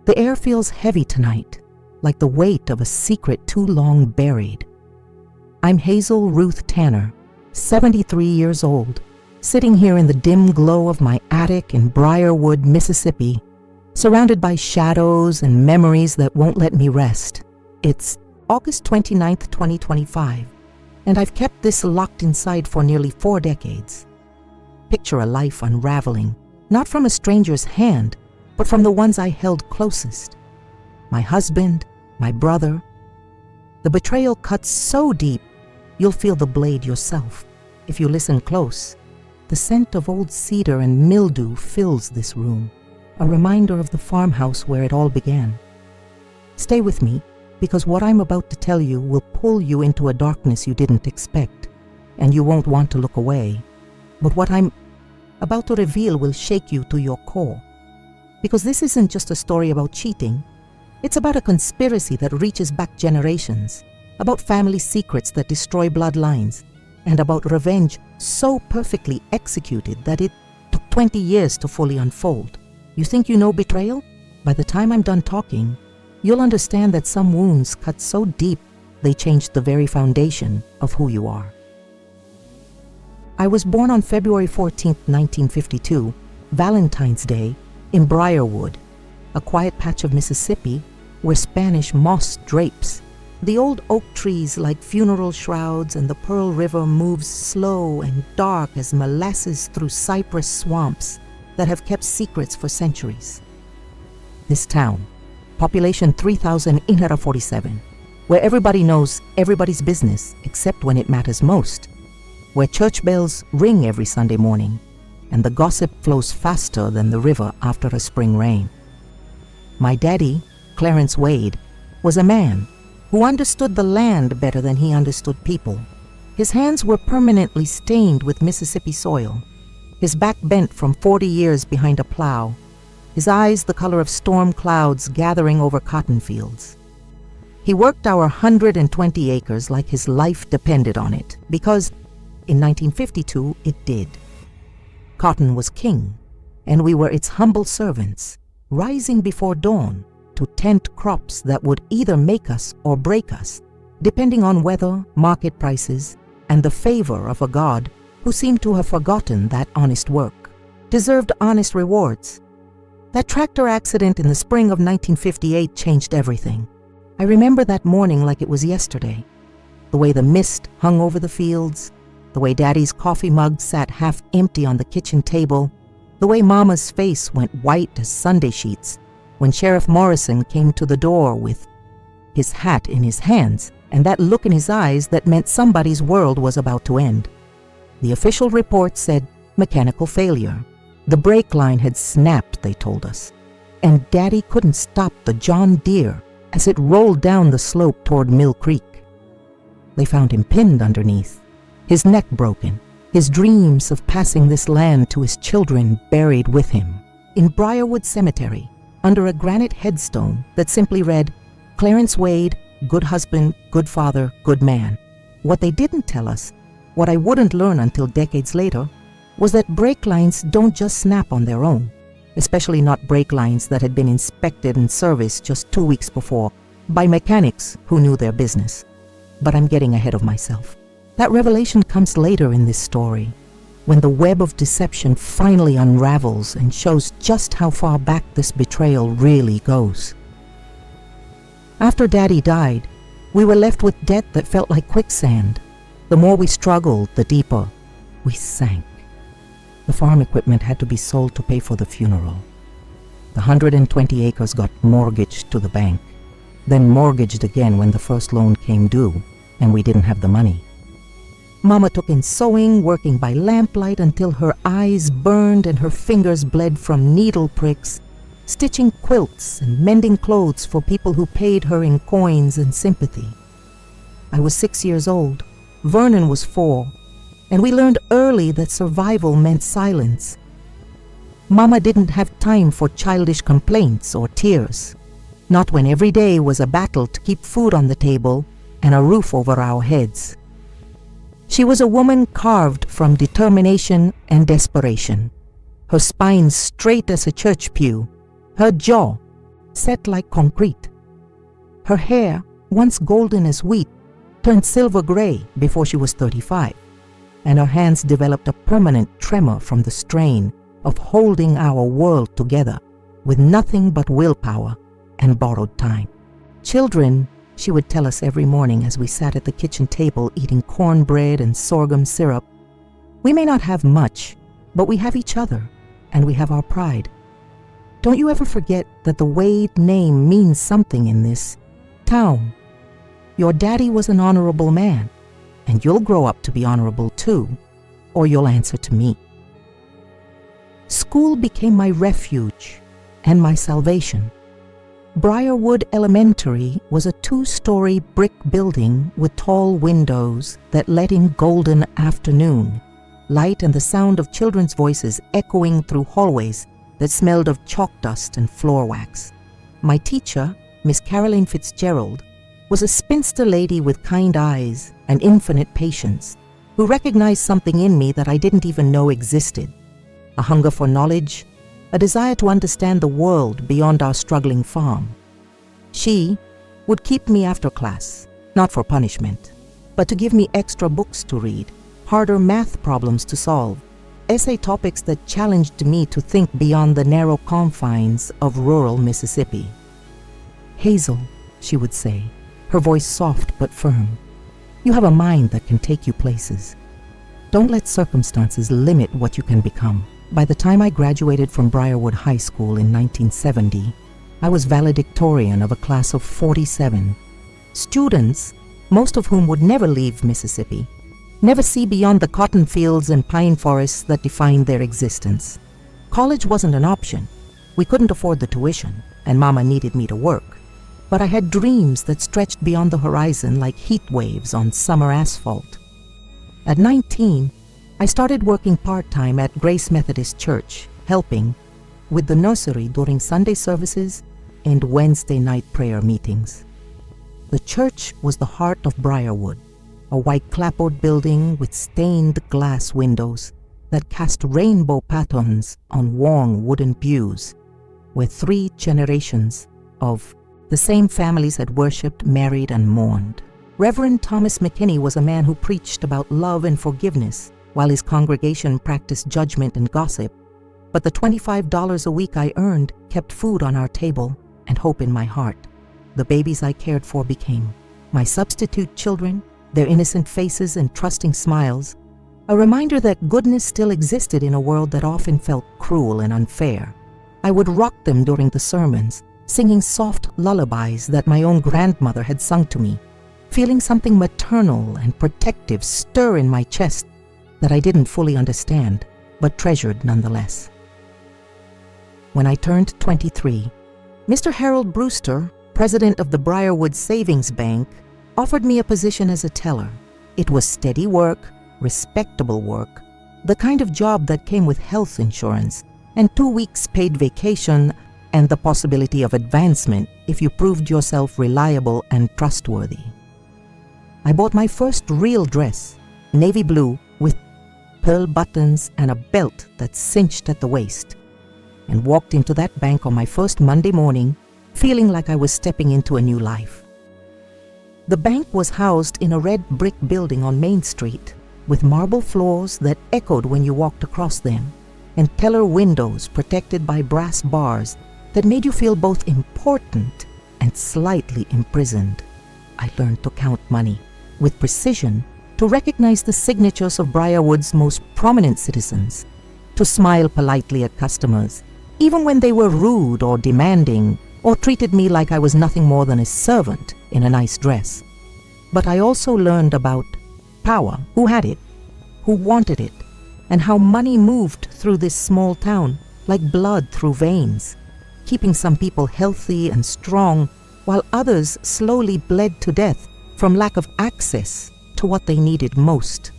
The air feels heavy tonight, like the weight of a secret too long buried. I'm Hazel Ruth Tanner, 73 years old, sitting here in the dim glow of my attic in Briarwood, Mississippi, surrounded by shadows and memories that won't let me rest. It's August 29th, 2025, and I've kept this locked inside for nearly 4 decades. Picture a life unraveling, not from a stranger's hand, but from the ones I held closest. My husband, my brother. The betrayal cuts so deep, you'll feel the blade yourself. If you listen close, the scent of old cedar and mildew fills this room, a reminder of the farmhouse where it all began. Stay with me, because what I'm about to tell you will pull you into a darkness you didn't expect, and you won't want to look away. But what I'm about to reveal will shake you to your core. Because this isn't just a story about cheating. It's about a conspiracy that reaches back generations, about family secrets that destroy bloodlines, and about revenge so perfectly executed that it took 20 years to fully unfold. You think you know betrayal? By the time I'm done talking, you'll understand that some wounds cut so deep they changed the very foundation of who you are. I was born on February 14, 1952, Valentine's Day, in Briarwood, a quiet patch of Mississippi where Spanish moss drapes. The old oak trees like funeral shrouds, and the Pearl River moves slow and dark as molasses through cypress swamps that have kept secrets for centuries. This town, population 3,847, where everybody knows everybody's business except when it matters most, where church bells ring every Sunday morning, and the gossip flows faster than the river after a spring rain. My daddy, Clarence Wade, was a man who understood the land better than he understood people. His hands were permanently stained with Mississippi soil, his back bent from 40 years behind a plow, his eyes the color of storm clouds gathering over cotton fields. He worked our 120 acres like his life depended on it, because in 1952 it did. Cotton was king, and we were its humble servants, rising before dawn to tend crops that would either make us or break us, depending on weather, market prices, and the favor of a God who seemed to have forgotten that honest work, deserved honest rewards. That tractor accident in the spring of 1958 changed everything. I remember that morning like it was yesterday. The way the mist hung over the fields, the way Daddy's coffee mug sat half empty on the kitchen table, the way Mama's face went white as Sunday sheets when Sheriff Morrison came to the door with his hat in his hands and that look in his eyes that meant somebody's world was about to end. The official report said mechanical failure. The brake line had snapped, they told us, and Daddy couldn't stop the John Deere as it rolled down the slope toward Mill Creek. They found him pinned underneath, his neck broken, his dreams of passing this land to his children buried with him, in Briarwood Cemetery, under a granite headstone that simply read, Clarence Wade, good husband, good father, good man. What they didn't tell us, what I wouldn't learn until decades later, was that brake lines don't just snap on their own, especially not brake lines that had been inspected and serviced just 2 weeks before by mechanics who knew their business. But I'm getting ahead of myself. That revelation comes later in this story, when the web of deception finally unravels and shows just how far back this betrayal really goes. After Daddy died, we were left with debt that felt like quicksand. The more we struggled, the deeper we sank. The farm equipment had to be sold to pay for the funeral. The 120 acres got mortgaged to the bank, then mortgaged again when the first loan came due, and we didn't have the money. Mama took in sewing, working by lamplight until her eyes burned and her fingers bled from needle pricks, stitching quilts and mending clothes for people who paid her in coins and sympathy. I was 6 years old. Vernon was 4, and we learned early that survival meant silence. Mama didn't have time for childish complaints or tears, not when every day was a battle to keep food on the table and a roof over our heads. She was a woman carved from determination and desperation, her spine straight as a church pew, her jaw set like concrete. Her hair, once golden as wheat, turned silver gray before she was 35, and her hands developed a permanent tremor from the strain of holding our world together with nothing but willpower and borrowed time. "Children," she would tell us every morning as we sat at the kitchen table eating cornbread and sorghum syrup, "we may not have much, but we have each other, and we have our pride. Don't you ever forget that the Wade name means something in this town. Your daddy was an honorable man, and you'll grow up to be honorable too, or you'll answer to me." School became my refuge and my salvation. Briarwood Elementary was a 2-story brick building with tall windows that let in golden afternoon, light and the sound of children's voices echoing through hallways that smelled of chalk dust and floor wax. My teacher, Miss Caroline Fitzgerald, was a spinster lady with kind eyes and infinite patience, who recognized something in me that I didn't even know existed: a hunger for knowledge, a desire to understand the world beyond our struggling farm. She would keep me after class, not for punishment, but to give me extra books to read, harder math problems to solve, essay topics that challenged me to think beyond the narrow confines of rural Mississippi. "Hazel," she would say, her voice soft but firm, "you have a mind that can take you places. Don't let circumstances limit what you can become." By the time I graduated from Briarwood High School in 1970, I was valedictorian of a class of 47. Students, most of whom would never leave Mississippi, never see beyond the cotton fields and pine forests that defined their existence. College wasn't an option. We couldn't afford the tuition, and Mama needed me to work. But I had dreams that stretched beyond the horizon like heat waves on summer asphalt. At 19, I started working part-time at Grace Methodist Church, helping with the nursery during Sunday services and Wednesday night prayer meetings. The church was the heart of Briarwood, a white clapboard building with stained glass windows that cast rainbow patterns on worn wooden pews, where 3 generations of the same families had worshipped, married, and mourned. Reverend Thomas McKinney was a man who preached about love and forgiveness, while his congregation practiced judgment and gossip. But the $25 a week I earned kept food on our table and hope in my heart. The babies I cared for became my substitute children, their innocent faces and trusting smiles, a reminder that goodness still existed in a world that often felt cruel and unfair. I would rock them during the sermons, singing soft lullabies that my own grandmother had sung to me, feeling something maternal and protective stir in my chest that I didn't fully understand, but treasured nonetheless. When I turned 23, Mr. Harold Brewster, president of the Briarwood Savings Bank, offered me a position as a teller. It was steady work, respectable work, the kind of job that came with health insurance and 2 weeks paid vacation and the possibility of advancement if you proved yourself reliable and trustworthy. I bought my first real dress, navy blue with pearl buttons and a belt that cinched at the waist, and walked into that bank on my first Monday morning feeling like I was stepping into a new life. The bank was housed in a red brick building on Main Street with marble floors that echoed when you walked across them, and teller windows protected by brass bars that made you feel both important and slightly imprisoned. I learned to count money with precision, to recognize the signatures of Briarwood's most prominent citizens, to smile politely at customers, even when they were rude or demanding or treated me like I was nothing more than a servant in a nice dress. But I also learned about power, who had it, who wanted it, and how money moved through this small town like blood through veins, keeping some people healthy and strong while others slowly bled to death from lack of access to what they needed most.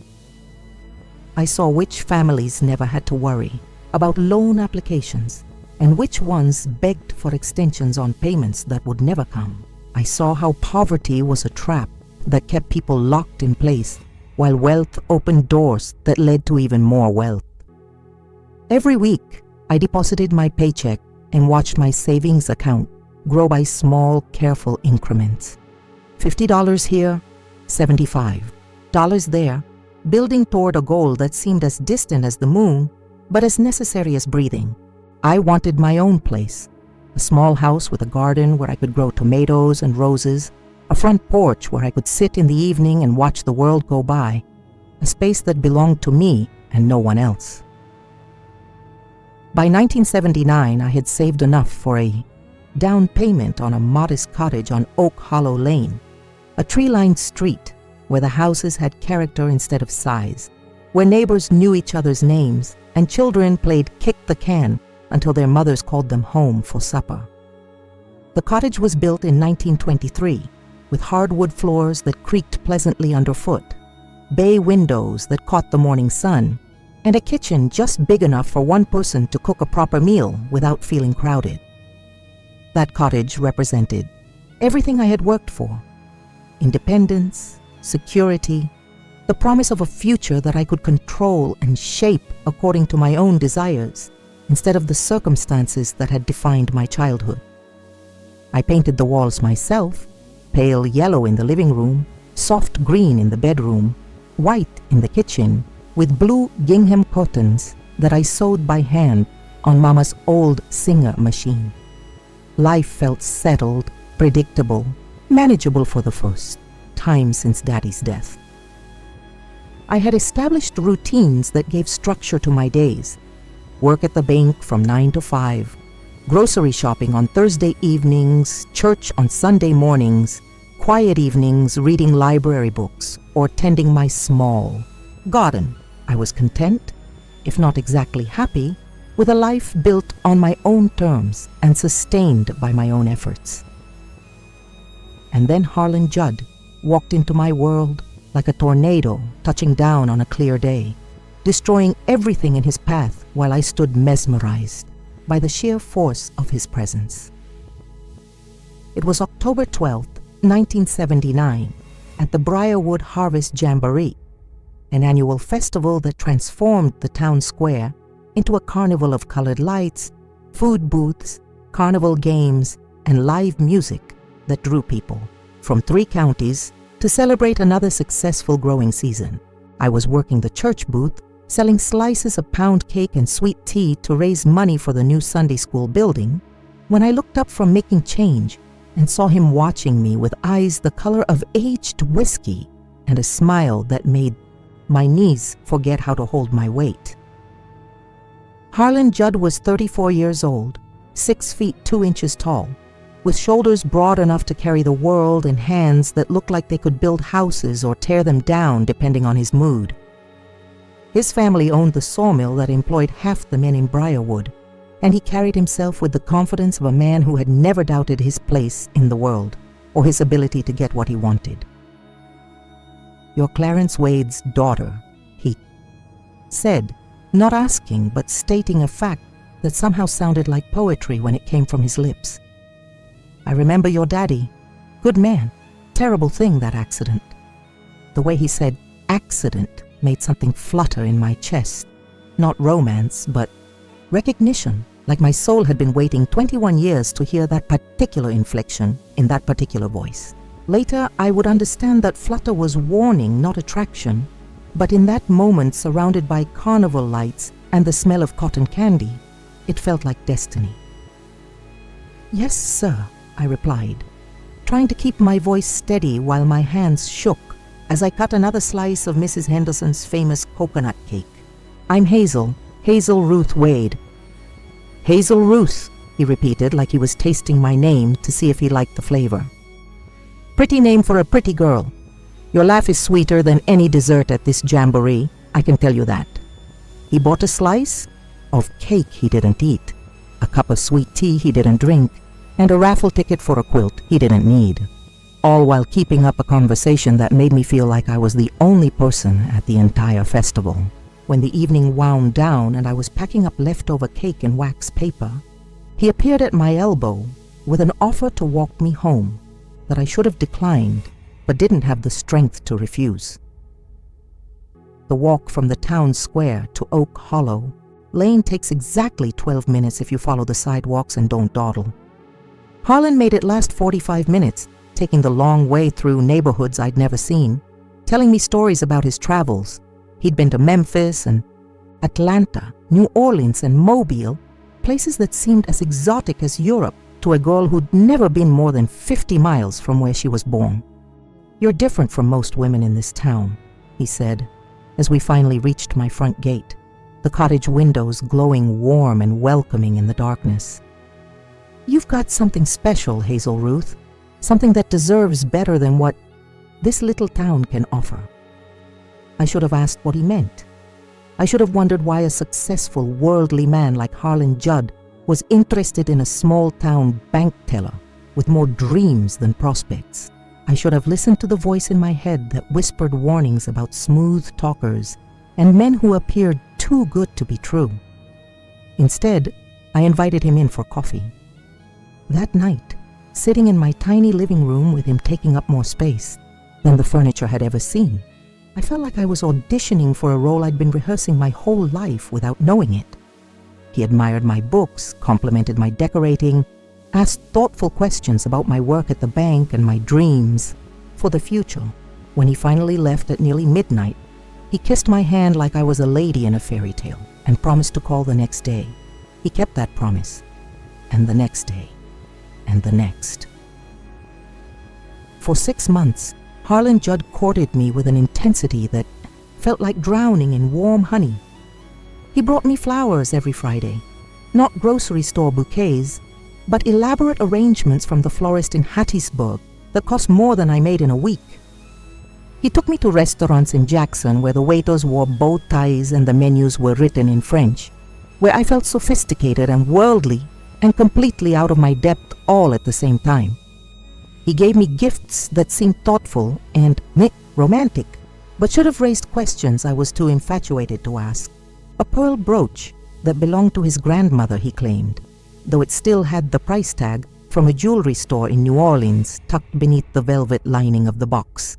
I saw which families never had to worry about loan applications and which ones begged for extensions on payments that would never come. I saw how poverty was a trap that kept people locked in place while wealth opened doors that led to even more wealth. Every week, I deposited my paycheck and watched my savings account grow by small, careful increments. $50 here, $75 there, building toward a goal that seemed as distant as the moon, but as necessary as breathing. I wanted my own place, a small house with a garden where I could grow tomatoes and roses, a front porch where I could sit in the evening and watch the world go by, a space that belonged to me and no one else. By 1979, I had saved enough for a down payment on a modest cottage on Oak Hollow Lane, a tree-lined street where the houses had character instead of size, where neighbors knew each other's names and children played kick the can until their mothers called them home for supper. The cottage was built in 1923 with hardwood floors that creaked pleasantly underfoot, bay windows that caught the morning sun, and a kitchen just big enough for one person to cook a proper meal without feeling crowded. That cottage represented everything I had worked for: independence, security, the promise of a future that I could control and shape according to my own desires instead of the circumstances that had defined my childhood. I painted the walls myself, pale yellow in the living room, soft green in the bedroom, white in the kitchen, with blue gingham curtains that I sewed by hand on Mama's old Singer machine. Life felt settled, predictable, manageable for the first time since Daddy's death. I had established routines that gave structure to my days: work at the bank from 9 to 5, grocery shopping on Thursday evenings, church on Sunday mornings, quiet evenings reading library books or tending my small garden. I was content, if not exactly happy, with a life built on my own terms and sustained by my own efforts. And then Harlan Judd walked into my world like a tornado touching down on a clear day, destroying everything in his path while I stood mesmerized by the sheer force of his presence. It was October 12th, 1979, at the Briarwood Harvest Jamboree, an annual festival that transformed the town square into a carnival of colored lights, food booths, carnival games, and live music that drew people from 3 counties to celebrate another successful growing season. I was working the church booth, selling slices of pound cake and sweet tea to raise money for the new Sunday school building, when I looked up from making change and saw him watching me with eyes the color of aged whiskey and a smile that made my knees forget how to hold my weight. Harlan Judd was 34 years old, 6 feet 2 inches tall, with shoulders broad enough to carry the world and hands that looked like they could build houses or tear them down depending on his mood. His family owned the sawmill that employed half the men in Briarwood, and he carried himself with the confidence of a man who had never doubted his place in the world or his ability to get what he wanted. "You're Clarence Wade's daughter," he said, not asking but stating a fact that somehow sounded like poetry when it came from his lips. "I remember your daddy. Good man. Terrible thing, that accident." The way he said accident made something flutter in my chest. Not romance, but recognition, like my soul had been waiting 21 years to hear that particular inflection in that particular voice. Later, I would understand that flutter was warning, not attraction, but in that moment, surrounded by carnival lights and the smell of cotton candy, it felt like destiny. "Yes, sir," I replied, trying to keep my voice steady while my hands shook as I cut another slice of Mrs. Henderson's famous coconut cake. "I'm Hazel Ruth Wade." "Hazel Ruth," he repeated like he was tasting my name to see if he liked the flavor. "Pretty name for a pretty girl. Your laugh is sweeter than any dessert at this jamboree, I can tell you that." He bought a slice of cake he didn't eat, a cup of sweet tea he didn't drink, and a raffle ticket for a quilt he didn't need, all while keeping up a conversation that made me feel like I was the only person at the entire festival. When the evening wound down and I was packing up leftover cake and wax paper, he appeared at my elbow with an offer to walk me home that I should have declined, but didn't have the strength to refuse. The walk from the town square to Oak Hollow Lane takes exactly 12 minutes if you follow the sidewalks and don't dawdle. Harlan made it last 45 minutes, taking the long way through neighborhoods I'd never seen, telling me stories about his travels. He'd been to Memphis and Atlanta, New Orleans and Mobile, places that seemed as exotic as Europe to a girl who'd never been more than 50 miles from where she was born. "You're different from most women in this town," he said, as we finally reached my front gate, the cottage windows glowing warm and welcoming in the darkness. "You've got something special, Hazel Ruth, something that deserves better than what this little town can offer." I should have asked what he meant. I should have wondered why a successful, worldly man like Harlan Judd was interested in a small-town bank teller with more dreams than prospects. I should have listened to the voice in my head that whispered warnings about smooth talkers and men who appeared too good to be true. Instead, I invited him in for coffee. That night, sitting in my tiny living room with him taking up more space than the furniture had ever seen, I felt like I was auditioning for a role I'd been rehearsing my whole life without knowing it. He admired my books, complimented my decorating, asked thoughtful questions about my work at the bank and my dreams for the future. When he finally left at nearly midnight, he kissed my hand like I was a lady in a fairy tale and promised to call the next day. He kept that promise, and the next day, and the next. For 6 months, Harlan Judd courted me with an intensity that felt like drowning in warm honey. He brought me flowers every Friday, not grocery store bouquets, but elaborate arrangements from the florist in Hattiesburg that cost more than I made in a week. He took me to restaurants in Jackson where the waiters wore bow ties and the menus were written in French, where I felt sophisticated and worldly and completely out of my depth all at the same time. He gave me gifts that seemed thoughtful and romantic, but should have raised questions I was too infatuated to ask. A pearl brooch that belonged to his grandmother, he claimed, though it still had the price tag from a jewelry store in New Orleans tucked beneath the velvet lining of the box.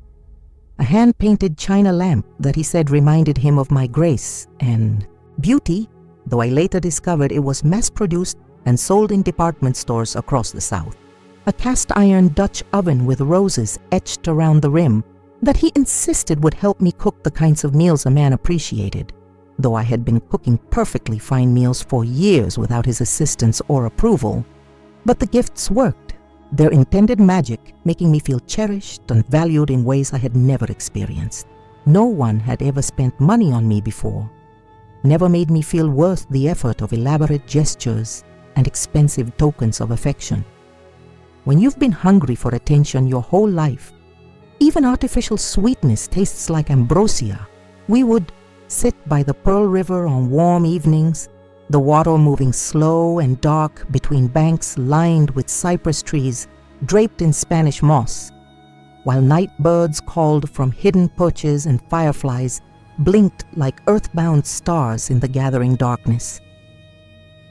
A hand-painted china lamp that he said reminded him of my grace and beauty, though I later discovered it was mass-produced and sold in department stores across the South. A cast-iron Dutch oven with roses etched around the rim that he insisted would help me cook the kinds of meals a man appreciated, though I had been cooking perfectly fine meals for years without his assistance or approval. But the gifts worked, their intended magic making me feel cherished and valued in ways I had never experienced. No one had ever spent money on me before, never made me feel worth the effort of elaborate gestures and expensive tokens of affection. When you've been hungry for attention your whole life, even artificial sweetness tastes like ambrosia. We would sit by the Pearl River on warm evenings, the water moving slow and dark between banks lined with cypress trees draped in Spanish moss, while night birds called from hidden perches and fireflies blinked like earthbound stars in the gathering darkness.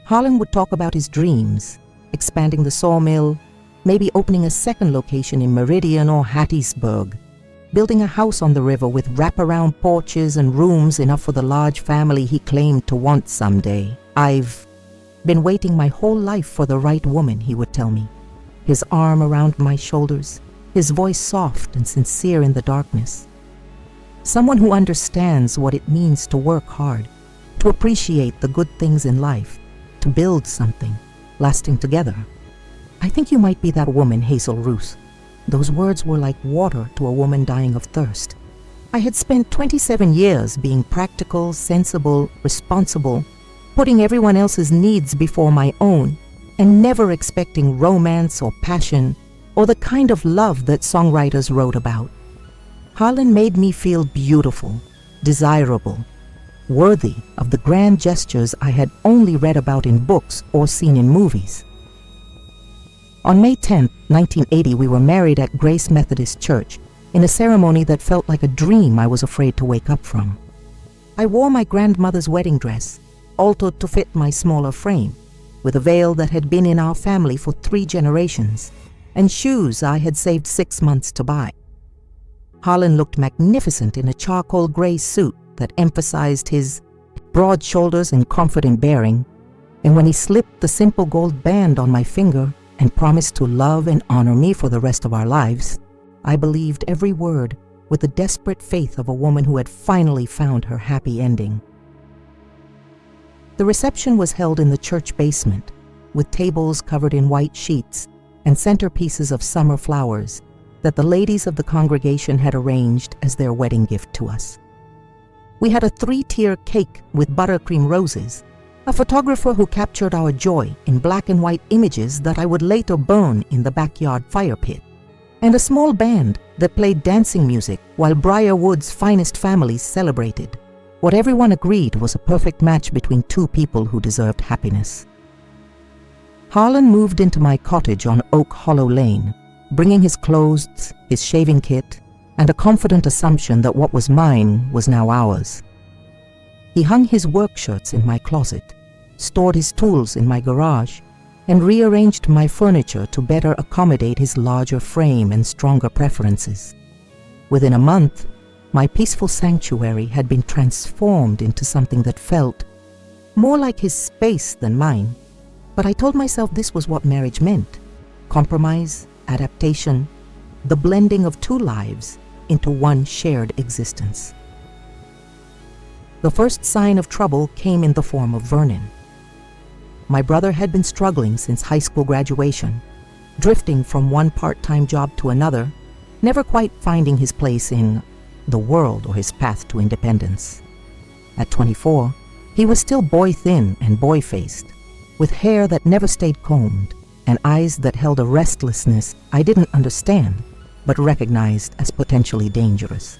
Harlan would talk about his dreams, expanding the sawmill, maybe opening a second location in Meridian or Hattiesburg, building a house on the river with wraparound porches and rooms enough for the large family he claimed to want someday. "I've been waiting my whole life for the right woman," he would tell me, his arm around my shoulders, his voice soft and sincere in the darkness. Someone who understands what it means to work hard, to appreciate the good things in life, to build something lasting together. "I think you might be that woman, Hazel Ruth." Those words were like water to a woman dying of thirst. I had spent 27 years being practical, sensible, responsible, putting everyone else's needs before my own, and never expecting romance or passion or the kind of love that songwriters wrote about. Harlan made me feel beautiful, desirable, worthy of the grand gestures I had only read about in books or seen in movies. On May 10, 1980, we were married at Grace Methodist Church in a ceremony that felt like a dream I was afraid to wake up from. I wore my grandmother's wedding dress, altered to fit my smaller frame, with a veil that had been in our family for 3 generations, and shoes I had saved 6 months to buy. Harlan looked magnificent in a charcoal gray suit that emphasized his broad shoulders and confident bearing, and when he slipped the simple gold band on my finger, and promised to love and honor me for the rest of our lives, I believed every word with the desperate faith of a woman who had finally found her happy ending. The reception was held in the church basement, with tables covered in white sheets and centerpieces of summer flowers that the ladies of the congregation had arranged as their wedding gift to us. We had a 3-tier cake with buttercream roses, a photographer who captured our joy in black and white images that I would later burn in the backyard fire pit, and a small band that played dancing music while Briarwood's finest families celebrated. What everyone agreed was a perfect match between two people who deserved happiness. Harlan moved into my cottage on Oak Hollow Lane, bringing his clothes, his shaving kit, and a confident assumption that what was mine was now ours. He hung his work shirts in my closet, stored his tools in my garage, and rearranged my furniture to better accommodate his larger frame and stronger preferences. Within a month, my peaceful sanctuary had been transformed into something that felt more like his space than mine. But I told myself this was what marriage meant: compromise, adaptation, the blending of two lives into one shared existence. The first sign of trouble came in the form of Vernon. My brother had been struggling since high school graduation, drifting from one part-time job to another, never quite finding his place in the world or his path to independence. At 24, he was still boy-thin and boy-faced, with hair that never stayed combed and eyes that held a restlessness I didn't understand but recognized as potentially dangerous.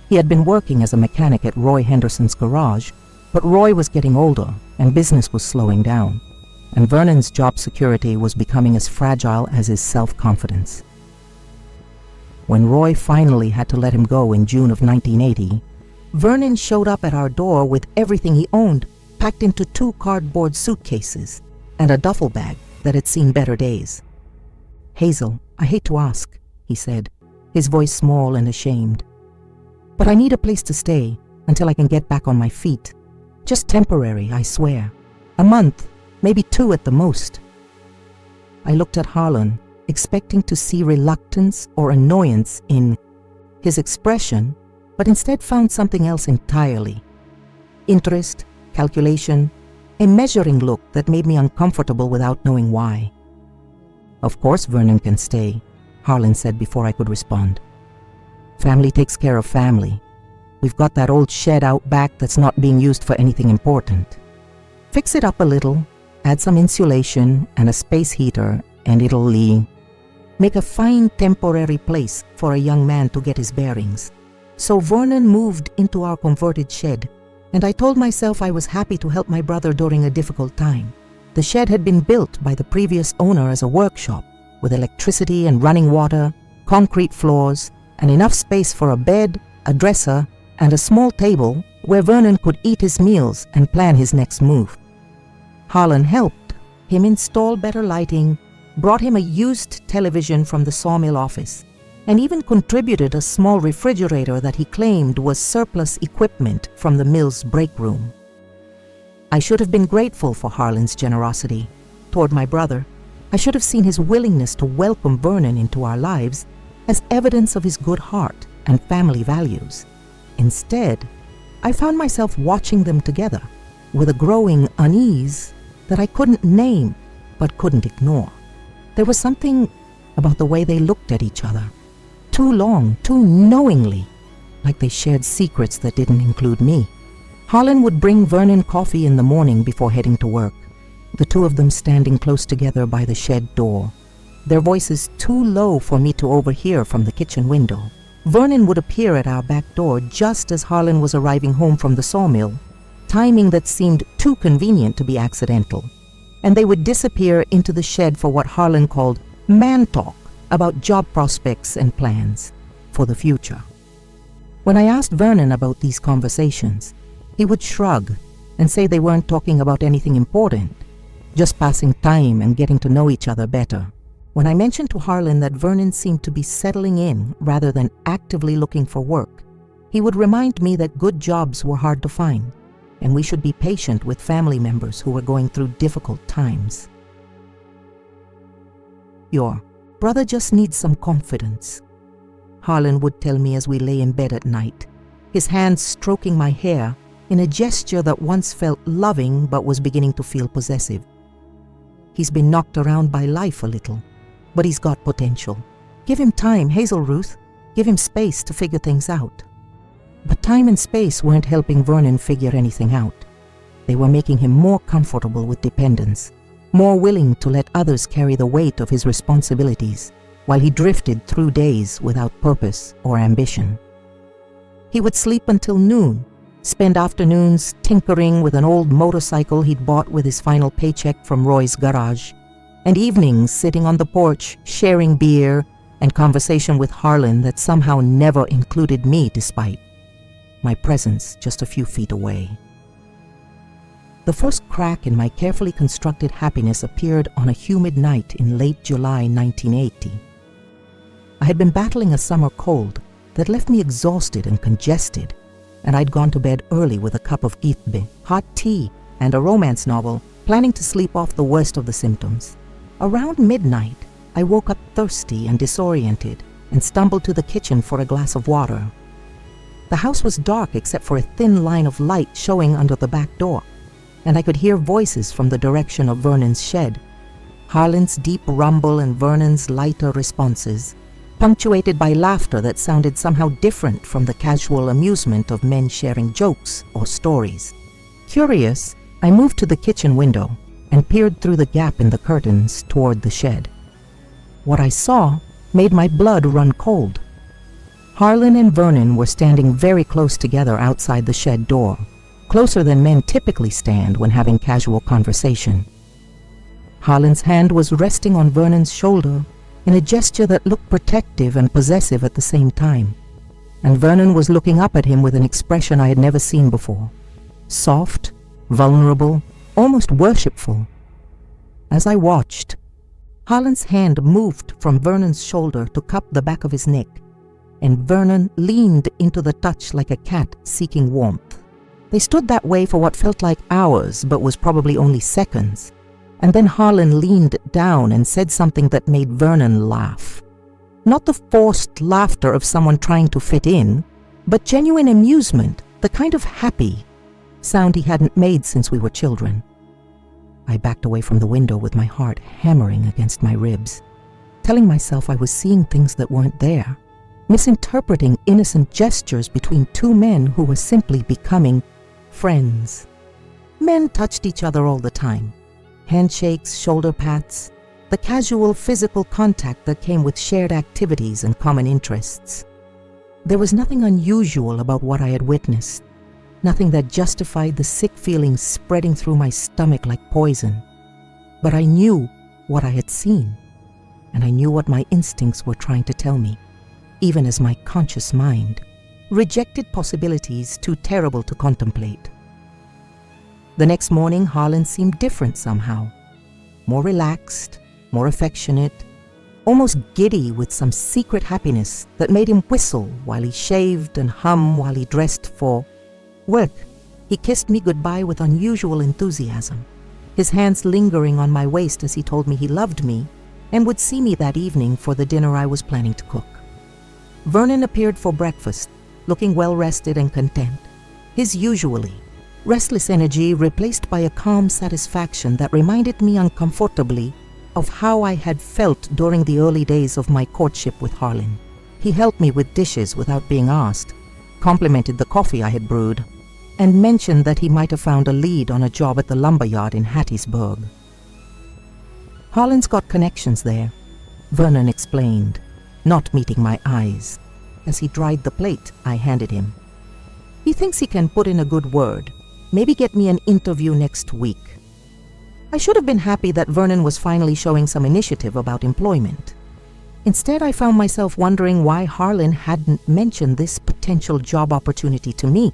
He had been working as a mechanic at Roy Henderson's garage, but Roy was getting older and business was slowing down, and Vernon's job security was becoming as fragile as his self-confidence. When Roy finally had to let him go in June of 1980, Vernon showed up at our door with everything he owned packed into 2 cardboard suitcases and a duffel bag that had seen better days. "Hazel, I hate to ask," he said, his voice small and ashamed, "but I need a place to stay until I can get back on my feet. Just temporary, I swear. A month, maybe 2 at the most." I looked at Harlan, expecting to see reluctance or annoyance in his expression, but instead found something else entirely. Interest, calculation, a measuring look that made me uncomfortable without knowing why. "Of course Vernon can stay," Harlan said before I could respond. "Family takes care of family. We've got that old shed out back that's not being used for anything important. Fix it up a little, add some insulation and a space heater, and it'll make a fine temporary place for a young man to get his bearings." So Vernon moved into our converted shed, and I told myself I was happy to help my brother during a difficult time. The shed had been built by the previous owner as a workshop, with electricity and running water, concrete floors, and enough space for a bed, a dresser, and a small table where Vernon could eat his meals and plan his next move. Harlan helped him install better lighting, brought him a used television from the sawmill office, and even contributed a small refrigerator that he claimed was surplus equipment from the mill's break room. I should have been grateful for Harlan's generosity toward my brother. I should have seen his willingness to welcome Vernon into our lives as evidence of his good heart and family values. Instead, I found myself watching them together with a growing unease that I couldn't name but couldn't ignore. There was something about the way they looked at each other, too long, too knowingly, like they shared secrets that didn't include me. Harlan would bring Vernon coffee in the morning before heading to work, the two of them standing close together by the shed door, their voices too low for me to overhear from the kitchen window. Vernon would appear at our back door just as Harlan was arriving home from the sawmill, timing that seemed too convenient to be accidental, and they would disappear into the shed for what Harlan called man talk about job prospects and plans for the future. When I asked Vernon about these conversations, he would shrug and say they weren't talking about anything important, just passing time and getting to know each other better. When I mentioned to Harlan that Vernon seemed to be settling in rather than actively looking for work, he would remind me that good jobs were hard to find, and we should be patient with family members who were going through difficult times. Your brother just needs some confidence," Harlan would tell me as we lay in bed at night, his hands stroking my hair in a gesture that once felt loving but was beginning to feel possessive. "He's been knocked around by life a little, but he's got potential. Give him time, Hazel Ruth. Give him space to figure things out." But time and space weren't helping Vernon figure anything out. They were making him more comfortable with dependence, more willing to let others carry the weight of his responsibilities, while he drifted through days without purpose or ambition. He would sleep until noon, spend afternoons tinkering with an old motorcycle he'd bought with his final paycheck from Roy's garage, and evenings sitting on the porch sharing beer and conversation with Harlan that somehow never included me despite my presence just a few feet away. The first crack in my carefully constructed happiness appeared on a humid night in late July 1980. I had been battling a summer cold that left me exhausted and congested, and I'd gone to bed early with a cup of githbe, hot tea, and a romance novel, planning to sleep off the worst of the symptoms. Around midnight, I woke up thirsty and disoriented and stumbled to the kitchen for a glass of water. The house was dark except for a thin line of light showing under the back door, and I could hear voices from the direction of Vernon's shed. Harlan's deep rumble and Vernon's lighter responses, punctuated by laughter that sounded somehow different from the casual amusement of men sharing jokes or stories. Curious, I moved to the kitchen window and peered through the gap in the curtains toward the shed. What I saw made my blood run cold. Harlan and Vernon were standing very close together outside the shed door, closer than men typically stand when having casual conversation. Harlan's hand was resting on Vernon's shoulder in a gesture that looked protective and possessive at the same time, and Vernon was looking up at him with an expression I had never seen before. Soft, vulnerable, almost worshipful. As I watched, Harlan's hand moved from Vernon's shoulder to cup the back of his neck, and Vernon leaned into the touch like a cat seeking warmth. They stood that way for what felt like hours but was probably only seconds, and then Harlan leaned down and said something that made Vernon laugh. Not the forced laughter of someone trying to fit in, but genuine amusement, the kind of happy sound he hadn't made since we were children. I backed away from the window with my heart hammering against my ribs, telling myself I was seeing things that weren't there, misinterpreting innocent gestures between two men who were simply becoming friends. Men touched each other all the time. Handshakes, shoulder pats, the casual physical contact that came with shared activities and common interests. There was nothing unusual about what I had witnessed, nothing that justified the sick feelings spreading through my stomach like poison. But I knew what I had seen, and I knew what my instincts were trying to tell me, even as my conscious mind rejected possibilities too terrible to contemplate. The next morning, Harlan seemed different somehow, more relaxed, more affectionate, almost giddy with some secret happiness that made him whistle while he shaved and hum while he dressed for work. He kissed me goodbye with unusual enthusiasm, his hands lingering on my waist as he told me he loved me and would see me that evening for the dinner I was planning to cook. Vernon appeared for breakfast, looking well-rested and content, his usually restless energy replaced by a calm satisfaction that reminded me uncomfortably of how I had felt during the early days of my courtship with Harlan. He helped me with dishes without being asked, complimented the coffee I had brewed, and mentioned that he might have found a lead on a job at the lumberyard in Hattiesburg. Harlan's got connections there, Vernon explained, not meeting my eyes, as he dried the plate I handed him. He thinks he can put in a good word, maybe get me an interview next week. I should have been happy that Vernon was finally showing some initiative about employment. Instead, I found myself wondering why Harlan hadn't mentioned this potential job opportunity to me.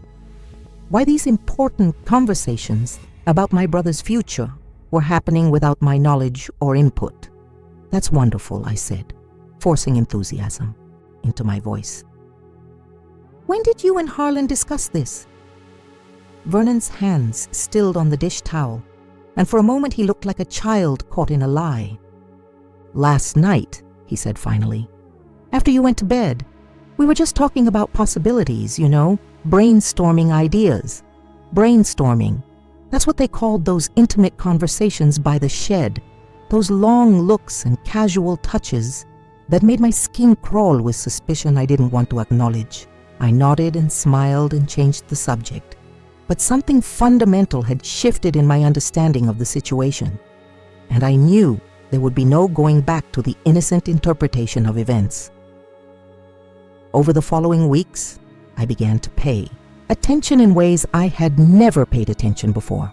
Why these important conversations about my brother's future were happening without my knowledge or input. That's wonderful, I said, forcing enthusiasm into my voice. When did you and Harlan discuss this? Vernon's hands stilled on the dish towel, and for a moment he looked like a child caught in a lie. "Last night," he said finally, "after you went to bed, we were just talking about possibilities, brainstorming ideas. Brainstorming. That's what they called those intimate conversations by the shed, those long looks and casual touches that made my skin crawl with suspicion I didn't want to acknowledge." I nodded and smiled and changed the subject. But something fundamental had shifted in my understanding of the situation, and I knew there would be no going back to the innocent interpretation of events. Over the following weeks, I began to pay attention in ways I had never paid attention before.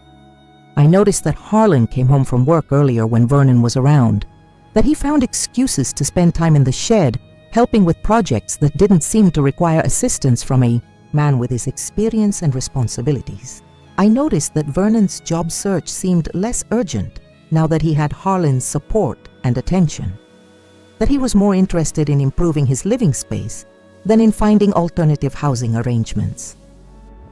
I noticed that Harlan came home from work earlier when Vernon was around, that he found excuses to spend time in the shed helping with projects that didn't seem to require assistance from a man with his experience and responsibilities. I noticed that Vernon's job search seemed less urgent now that he had Harlan's support and attention, that he was more interested in improving his living space than in finding alternative housing arrangements.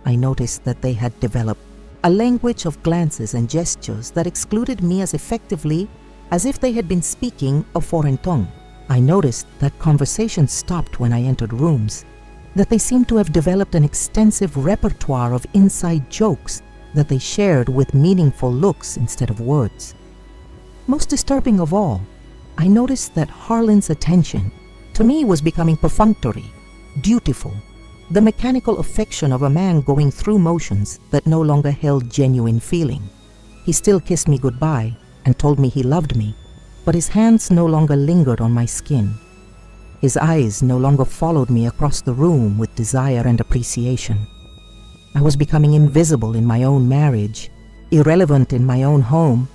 I noticed that they had developed a language of glances and gestures that excluded me as effectively as if they had been speaking a foreign tongue. I noticed that conversations stopped when I entered rooms, that they seemed to have developed an extensive repertoire of inside jokes that they shared with meaningful looks instead of words. Most disturbing of all, I noticed that Harlan's attention to me was becoming perfunctory, dutiful, the mechanical affection of a man going through motions that no longer held genuine feeling. He still kissed me goodbye and told me he loved me, but his hands no longer lingered on my skin. His eyes no longer followed me across the room with desire and appreciation. I was becoming invisible in my own marriage, irrelevant in my own home,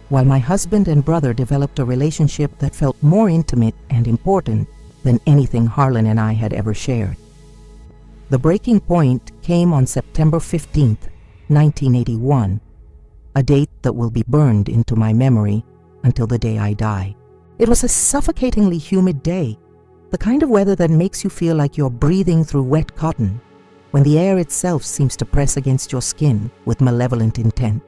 while my husband and brother developed a relationship that felt more intimate and important than anything Harlan and I had ever shared. The breaking point came on September 15th, 1981, a date that will be burned into my memory until the day I die. It was a suffocatingly humid day, the kind of weather that makes you feel like you're breathing through wet cotton, when the air itself seems to press against your skin with malevolent intent.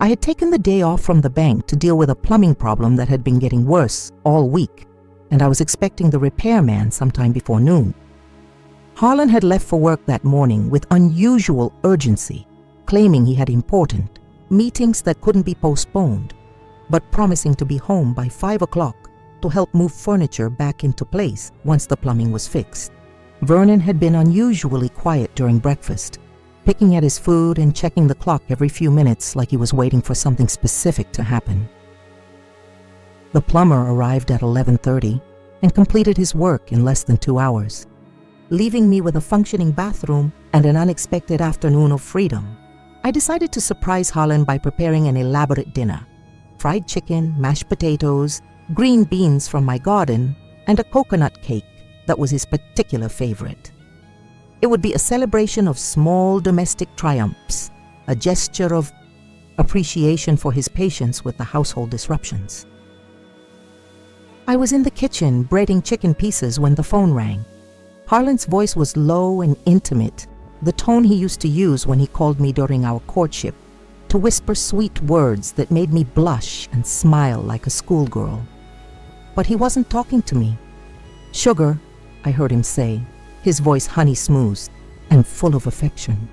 I had taken the day off from the bank to deal with a plumbing problem that had been getting worse all week, and I was expecting the repairman sometime before noon. Harlan had left for work that morning with unusual urgency, claiming he had important meetings that couldn't be postponed, but promising to be home by 5 o'clock to help move furniture back into place once the plumbing was fixed. Vernon had been unusually quiet during breakfast, picking at his food and checking the clock every few minutes like he was waiting for something specific to happen. The plumber arrived at 11:30 and completed his work in less than 2 hours, leaving me with a functioning bathroom and an unexpected afternoon of freedom. I decided to surprise Harlan by preparing an elaborate dinner: fried chicken, mashed potatoes, green beans from my garden, and a coconut cake that was his particular favorite. It would be a celebration of small domestic triumphs, a gesture of appreciation for his patience with the household disruptions. I was in the kitchen breading chicken pieces when the phone rang. Harlan's voice was low and intimate, the tone he used to use when he called me during our courtship, to whisper sweet words that made me blush and smile like a schoolgirl. But he wasn't talking to me. "Sugar," I heard him say, his voice honey-smoothed and full of affection.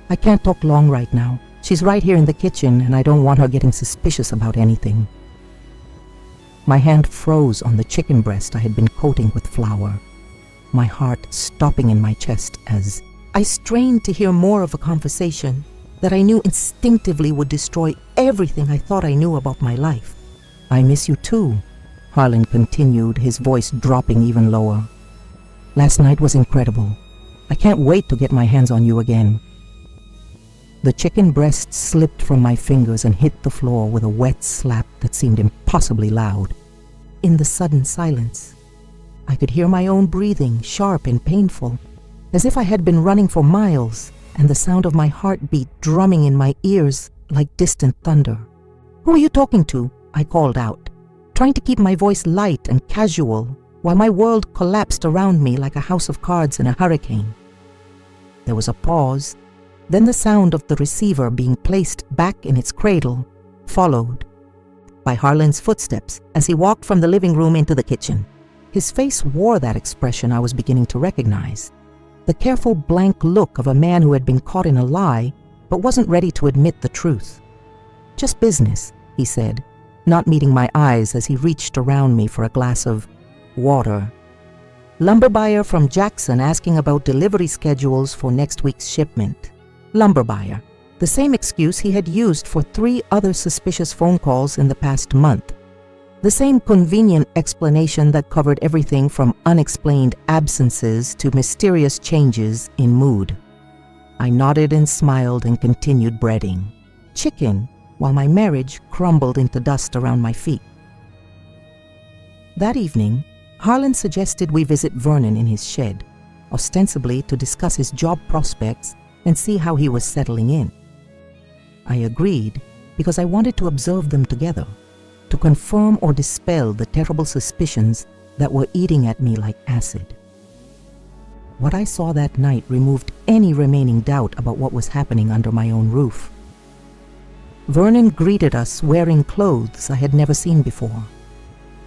"I can't talk long right now. She's right here in the kitchen and I don't want her getting suspicious about anything." My hand froze on the chicken breast I had been coating with flour, my heart stopping in my chest as I strained to hear more of a conversation that I knew instinctively would destroy everything I thought I knew about my life. "I miss you too," Harlan continued, his voice dropping even lower. "Last night was incredible. I can't wait to get my hands on you again." The chicken breast slipped from my fingers and hit the floor with a wet slap that seemed impossibly loud. In the sudden silence, I could hear my own breathing, sharp and painful, as if I had been running for miles, and the sound of my heartbeat drumming in my ears like distant thunder. "Who are you talking to?" I called out, trying to keep my voice light and casual while my world collapsed around me like a house of cards in a hurricane. There was a pause, then the sound of the receiver being placed back in its cradle followed. by Harlan's footsteps as he walked from the living room into the kitchen. His face wore that expression I was beginning to recognize. The careful, blank look of a man who had been caught in a lie but wasn't ready to admit the truth. "Just business," he said, not meeting my eyes as he reached around me for a glass of water. "Lumber buyer from Jackson asking about delivery schedules for next week's shipment." Lumber buyer. The same excuse he had used for 3 other suspicious phone calls in the past month. The same convenient explanation that covered everything from unexplained absences to mysterious changes in mood. I nodded and smiled and continued breading chicken while my marriage crumbled into dust around my feet. That evening, Harlan suggested we visit Vernon in his shed, ostensibly to discuss his job prospects and see how he was settling in. I agreed because I wanted to observe them together, to confirm or dispel the terrible suspicions that were eating at me like acid. What I saw that night removed any remaining doubt about what was happening under my own roof. Vernon greeted us wearing clothes I had never seen before.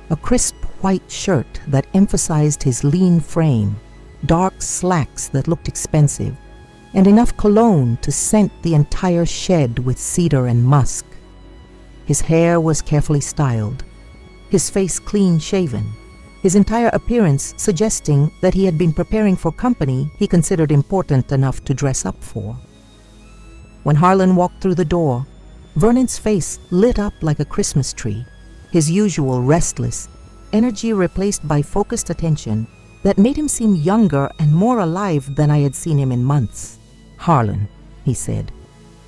A crisp white shirt that emphasized his lean frame, dark slacks that looked expensive, and enough cologne to scent the entire shed with cedar and musk. His hair was carefully styled, his face clean-shaven, his entire appearance suggesting that he had been preparing for company he considered important enough to dress up for. When Harlan walked through the door, Vernon's face lit up like a Christmas tree, his usual restless, energy replaced by focused attention that made him seem younger and more alive than I had seen him in months. "Harlan," he said,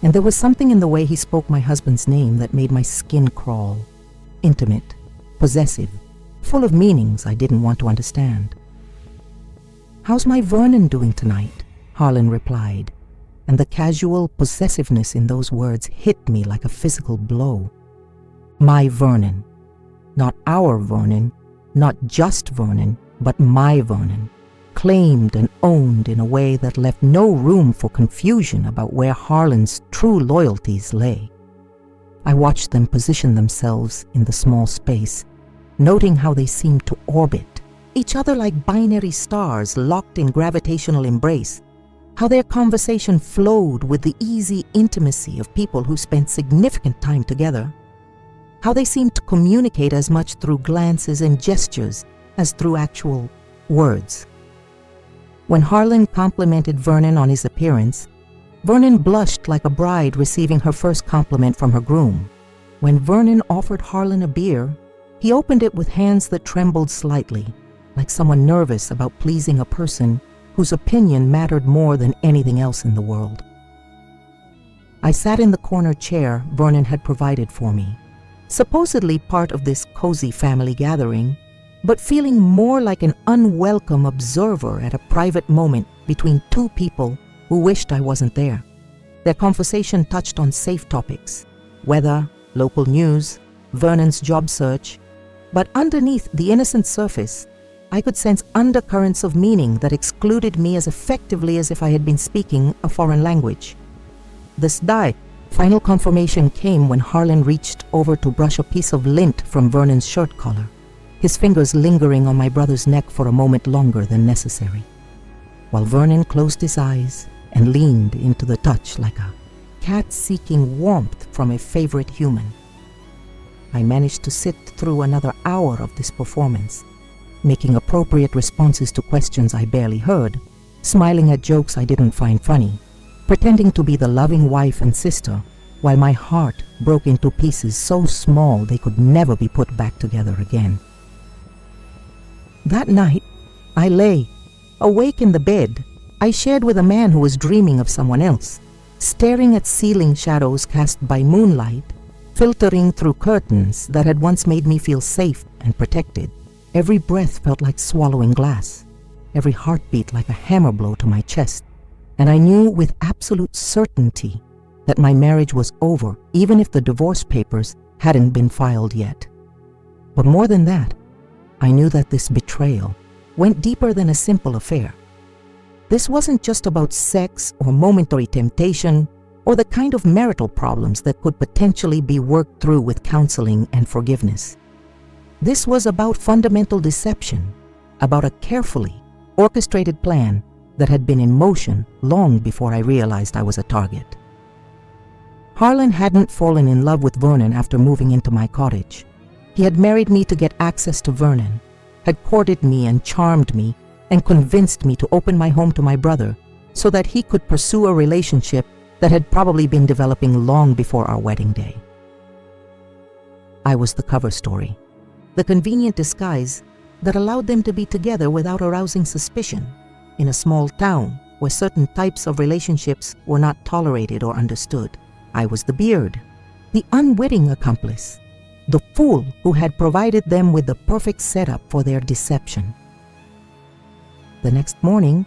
and there was something in the way he spoke my husband's name that made my skin crawl. Intimate, possessive, full of meanings I didn't want to understand. "How's my Vernon doing tonight?" Harlan replied, and the casual possessiveness in those words hit me like a physical blow. My Vernon. Not our Vernon, not just Vernon, but my Vernon, claimed and owned in a way that left no room for confusion about where Harlan's true loyalties lay. I watched them position themselves in the small space, noting how they seemed to orbit each other like binary stars locked in gravitational embrace, how their conversation flowed with the easy intimacy of people who spent significant time together, how they seemed to communicate as much through glances and gestures as through actual words. When Harlan complimented Vernon on his appearance, Vernon blushed like a bride receiving her first compliment from her groom. When Vernon offered Harlan a beer, he opened it with hands that trembled slightly, like someone nervous about pleasing a person whose opinion mattered more than anything else in the world. I sat in the corner chair Vernon had provided for me, supposedly part of this cozy family gathering, but feeling more like an unwelcome observer at a private moment between 2 people who wished I wasn't there. Their conversation touched on safe topics, weather, local news, Vernon's job search, but underneath the innocent surface, I could sense undercurrents of meaning that excluded me as effectively as if I had been speaking a foreign language. This final confirmation came when Harlan reached over to brush a piece of lint from Vernon's shirt collar, his fingers lingering on my brother's neck for a moment longer than necessary, while Vernon closed his eyes and leaned into the touch like a cat seeking warmth from a favorite human. I managed to sit through another hour of this performance, making appropriate responses to questions I barely heard, smiling at jokes I didn't find funny, pretending to be the loving wife and sister, while my heart broke into pieces so small they could never be put back together again. That night, I lay, awake in the bed I shared with a man who was dreaming of someone else, staring at ceiling shadows cast by moonlight, filtering through curtains that had once made me feel safe and protected. Every breath felt like swallowing glass, every heartbeat like a hammer blow to my chest, and I knew with absolute certainty that my marriage was over, even if the divorce papers hadn't been filed yet. But more than that, I knew that this betrayal went deeper than a simple affair. This wasn't just about sex or momentary temptation or the kind of marital problems that could potentially be worked through with counseling and forgiveness. This was about fundamental deception, about a carefully orchestrated plan that had been in motion long before I realized I was a target. Harlan hadn't fallen in love with Vernon after moving into my cottage. He had married me to get access to Vernon, had courted me and charmed me, and convinced me to open my home to my brother so that he could pursue a relationship that had probably been developing long before our wedding day. I was the cover story, the convenient disguise that allowed them to be together without arousing suspicion in a small town where certain types of relationships were not tolerated or understood. I was the beard, the unwitting accomplice, the fool who had provided them with the perfect setup for their deception. The next morning,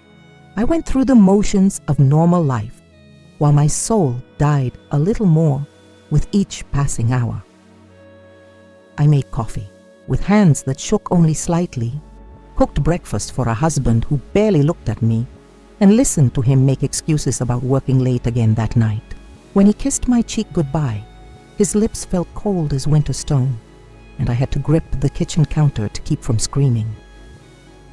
I went through the motions of normal life, while my soul died a little more with each passing hour. I made coffee with hands that shook only slightly, cooked breakfast for a husband who barely looked at me, and listened to him make excuses about working late again that night. When he kissed my cheek goodbye, his lips felt cold as winter stone, and I had to grip the kitchen counter to keep from screaming.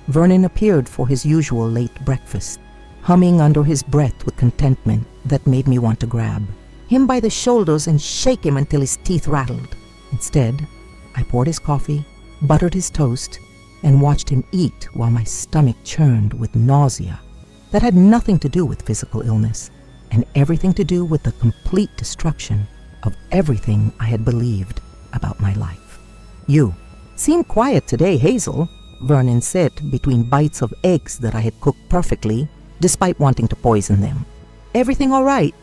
Vernon appeared for his usual late breakfast, humming under his breath with contentment that made me want to grab him by the shoulders and shake him until his teeth rattled. Instead, I poured his coffee, buttered his toast, and watched him eat while my stomach churned with nausea that had nothing to do with physical illness and everything to do with the complete destruction of everything I had believed about my life. "You seem quiet today, Hazel," Vernon said between bites of eggs that I had cooked perfectly, despite wanting to poison them. "Everything all right?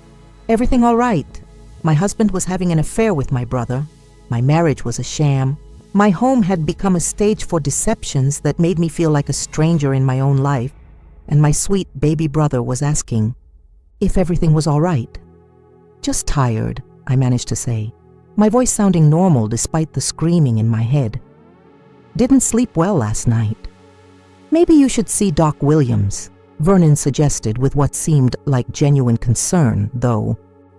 Everything all right? My husband was having an affair with my brother. My marriage was a sham. My home had become a stage for deceptions that made me feel like a stranger in my own life, and my sweet baby brother was asking if everything was all right." "Just tired," I managed to say, my voice sounding normal despite the screaming in my head. "Didn't sleep well last night." "Maybe you should see Doc Williams," Vernon suggested with what seemed like genuine concern, though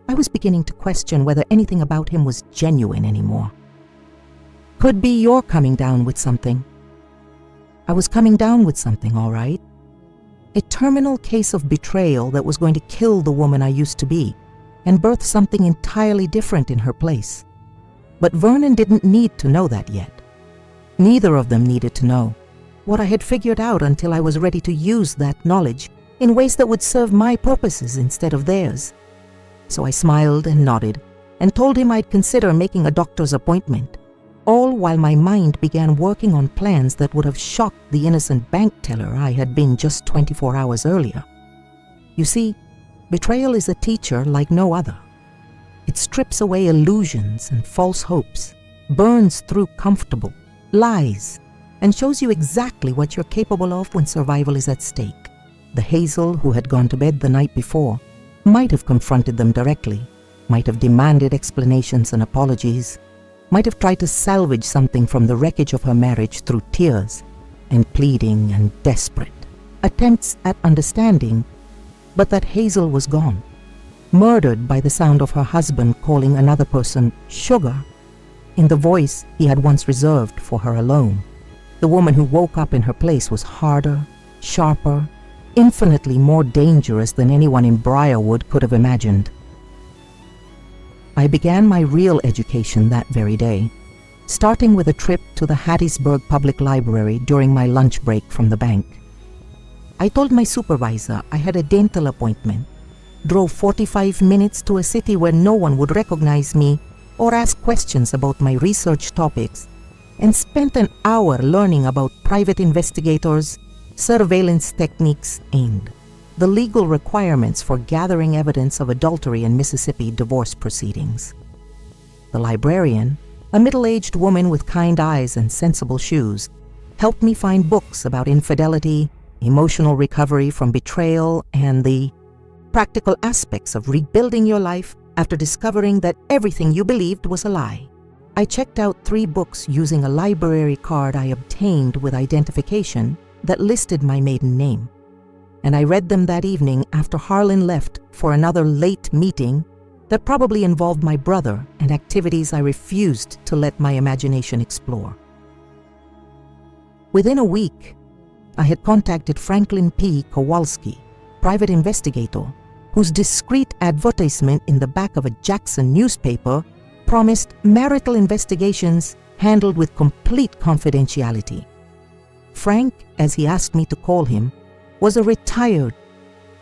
I was beginning to question whether anything about him was genuine anymore. "Could be you're coming down with something." I was coming down with something, all right. A terminal case of betrayal that was going to kill the woman I used to be and birth something entirely different in her place. But Vernon didn't need to know that yet. Neither of them needed to know what I had figured out until I was ready to use that knowledge in ways that would serve my purposes instead of theirs. So I smiled and nodded and told him I'd consider making a doctor's appointment, all while my mind began working on plans that would have shocked the innocent bank teller I had been just 24 hours earlier. You see, betrayal is a teacher like no other. It strips away illusions and false hopes, burns through comfortable lies, and shows you exactly what you're capable of when survival is at stake. The Hazel who had gone to bed the night before might have confronted them directly, might have demanded explanations and apologies, might have tried to salvage something from the wreckage of her marriage through tears and pleading and desperate attempts at understanding, but that Hazel was gone, murdered by the sound of her husband calling another person sugar in the voice he had once reserved for her alone. The woman who woke up in her place was harder, sharper, infinitely more dangerous than anyone in Briarwood could have imagined. I began my real education that very day, starting with a trip to the Hattiesburg Public Library during my lunch break from the bank. I told my supervisor I had a dental appointment, drove 45 minutes to a city where no one would recognize me or ask questions about my research topics, and spent an hour learning about private investigators, surveillance techniques, and the legal requirements for gathering evidence of adultery in Mississippi divorce proceedings. The librarian, a middle-aged woman with kind eyes and sensible shoes, helped me find books about infidelity, emotional recovery from betrayal, and the practical aspects of rebuilding your life after discovering that everything you believed was a lie. I checked out 3 books using a library card I obtained with identification that listed my maiden name, and I read them that evening after Harlan left for another late meeting that probably involved my brother and activities I refused to let my imagination explore. Within a week, I had contacted Franklin P. Kowalski, private investigator, whose discreet advertisement in the back of a Jackson newspaper promised marital investigations handled with complete confidentiality. Frank, as he asked me to call him, was a retired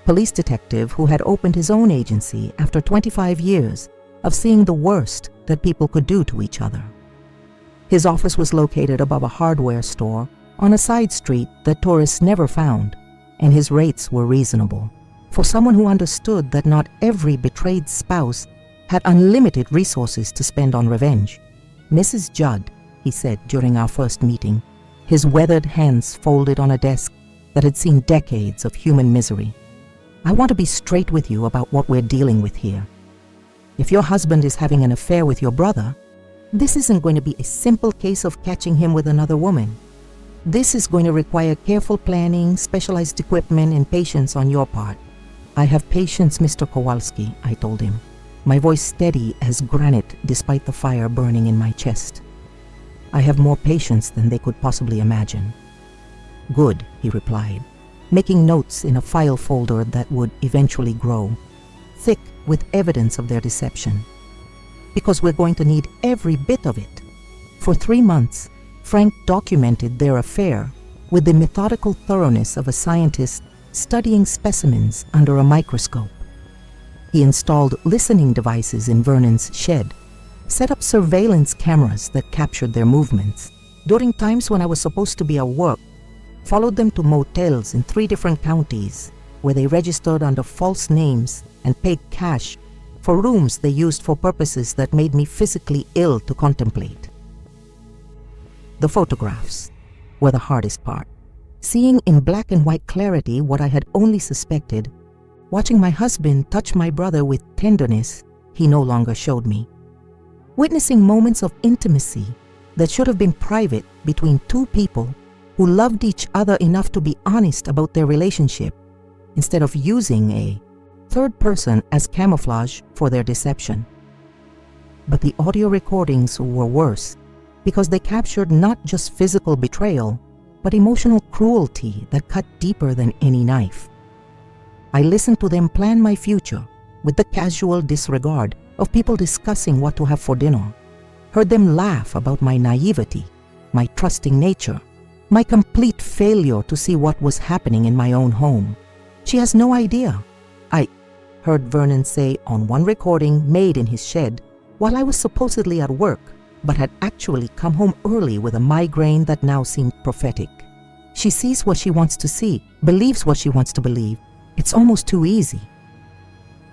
police detective who had opened his own agency after 25 years of seeing the worst that people could do to each other. His office was located above a hardware store on a side street that tourists never found, and his rates were reasonable for someone who understood that not every betrayed spouse had unlimited resources to spend on revenge. "Mrs. Judd," he said during our first meeting, his weathered hands folded on a desk that had seen decades of human misery, "I want to be straight with you about what we're dealing with here. If your husband is having an affair with your brother, this isn't going to be a simple case of catching him with another woman. This is going to require careful planning, specialized equipment, and patience on your part." "I have patience, Mr. Kowalski," I told him, my voice steady as granite despite the fire burning in my chest. "I have more patience than they could possibly imagine." "Good," he replied, making notes in a file folder that would eventually grow, thick with evidence of their deception. "Because we're going to need every bit of it." For 3 months, Frank documented their affair with the methodical thoroughness of a scientist studying specimens under a microscope. He installed listening devices in Vernon's shed, set up surveillance cameras that captured their movements during times when I was supposed to be at work, followed them to motels in 3 different counties where they registered under false names and paid cash for rooms they used for purposes that made me physically ill to contemplate. The photographs were the hardest part. Seeing in black and white clarity what I had only suspected, watching my husband touch my brother with tenderness he no longer showed me. Witnessing moments of intimacy that should have been private between 2 people who loved each other enough to be honest about their relationship, instead of using a third person as camouflage for their deception. But the audio recordings were worse because they captured not just physical betrayal, but emotional cruelty that cut deeper than any knife. I listened to them plan my future with the casual disregard of people discussing what to have for dinner, heard them laugh about my naivety, my trusting nature, my complete failure to see what was happening in my own home. "She has no idea," I heard Vernon say on one recording made in his shed while I was supposedly at work, but had actually come home early with a migraine that now seemed prophetic. "She sees what she wants to see, believes what she wants to believe. It's almost too easy."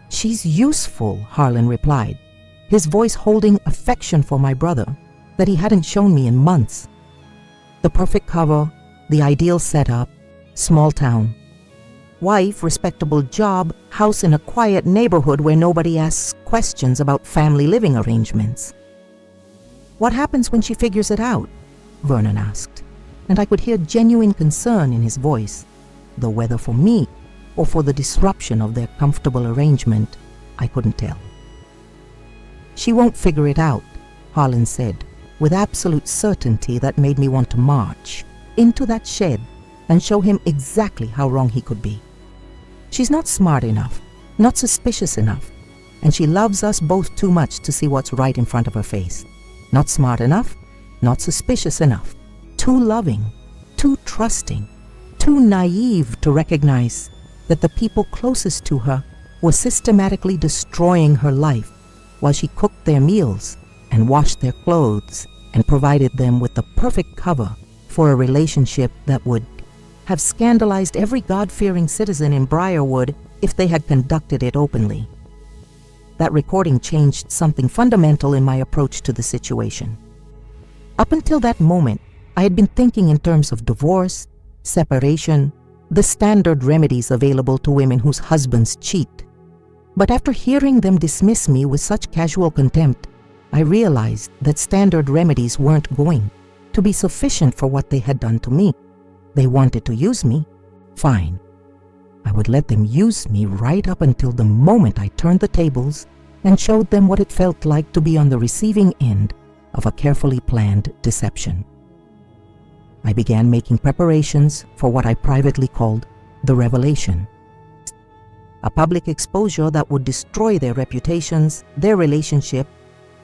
"She's useful," Harlan replied, his voice holding affection for my brother that he hadn't shown me in months. The perfect cover, the ideal setup, small town. Wife, respectable job, house in a quiet neighborhood where nobody asks questions about family living arrangements. "What happens when she figures it out?" Vernon asked, and I could hear genuine concern in his voice, though whether for me or for the disruption of their comfortable arrangement, I couldn't tell. "She won't figure it out," Harlan said, with absolute certainty that made me want to march into that shed and show him exactly how wrong he could be. "She's not smart enough, not suspicious enough, and she loves us both too much to see what's right in front of her face. Not smart enough, not suspicious enough, too loving, too trusting, too naive to recognize that the people closest to her were systematically destroying her life while she cooked their meals and washed their clothes and provided them with the perfect cover for a relationship that would have scandalized every God-fearing citizen in Briarwood if they had conducted it openly." That recording changed something fundamental in my approach to the situation. Up until that moment, I had been thinking in terms of divorce, separation, the standard remedies available to women whose husbands cheat. But after hearing them dismiss me with such casual contempt, I realized that standard remedies weren't going to be sufficient for what they had done to me. They wanted to use me. Fine. I would let them use me right up until the moment I turned the tables and showed them what it felt like to be on the receiving end of a carefully planned deception. I began making preparations for what I privately called the revelation, a public exposure that would destroy their reputations, their relationship,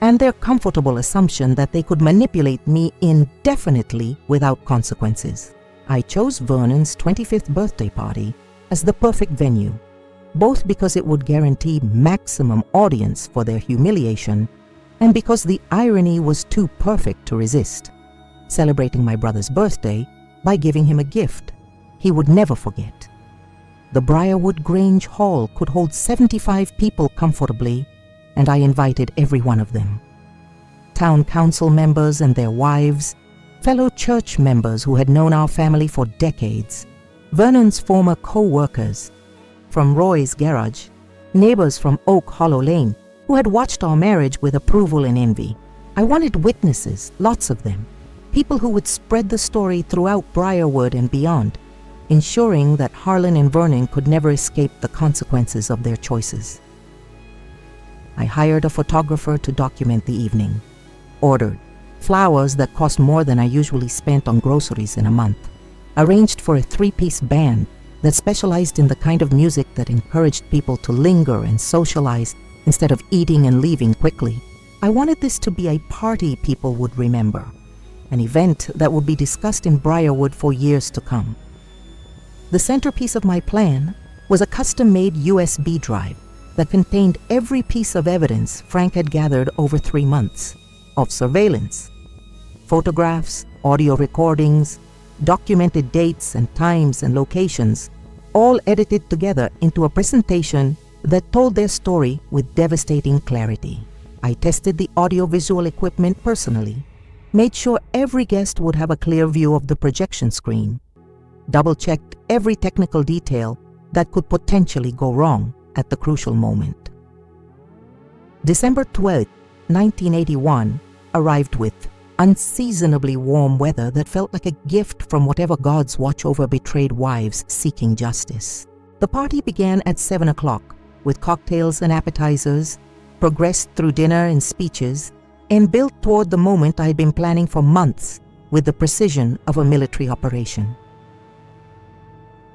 and their comfortable assumption that they could manipulate me indefinitely without consequences. I chose Vernon's 25th birthday party as the perfect venue, both because it would guarantee maximum audience for their humiliation and because the irony was too perfect to resist, celebrating my brother's birthday by giving him a gift he would never forget. The Briarwood Grange Hall could hold 75 people comfortably, and I invited every one of them. Town council members and their wives, fellow church members who had known our family for decades, Vernon's former co-workers, from Roy's garage, neighbors from Oak Hollow Lane, who had watched our marriage with approval and envy. I wanted witnesses, lots of them, people who would spread the story throughout Briarwood and beyond, ensuring that Harlan and Vernon could never escape the consequences of their choices. I hired a photographer to document the evening, ordered flowers that cost more than I usually spent on groceries in a month, arranged for a 3-piece band that specialized in the kind of music that encouraged people to linger and socialize instead of eating and leaving quickly. I wanted this to be a party people would remember, an event that would be discussed in Briarwood for years to come. The centerpiece of my plan was a custom-made USB drive that contained every piece of evidence Frank had gathered over 3 months of surveillance, photographs, audio recordings, documented dates and times and locations, all edited together into a presentation that told their story with devastating clarity. I tested the audio-visual equipment personally, made sure every guest would have a clear view of the projection screen, double-checked every technical detail that could potentially go wrong at the crucial moment. December 12, 1981, arrived with unseasonably warm weather that felt like a gift from whatever gods watch over betrayed wives seeking justice. The party began at 7 o'clock with cocktails and appetizers, progressed through dinner and speeches, and built toward the moment I had been planning for months with the precision of a military operation.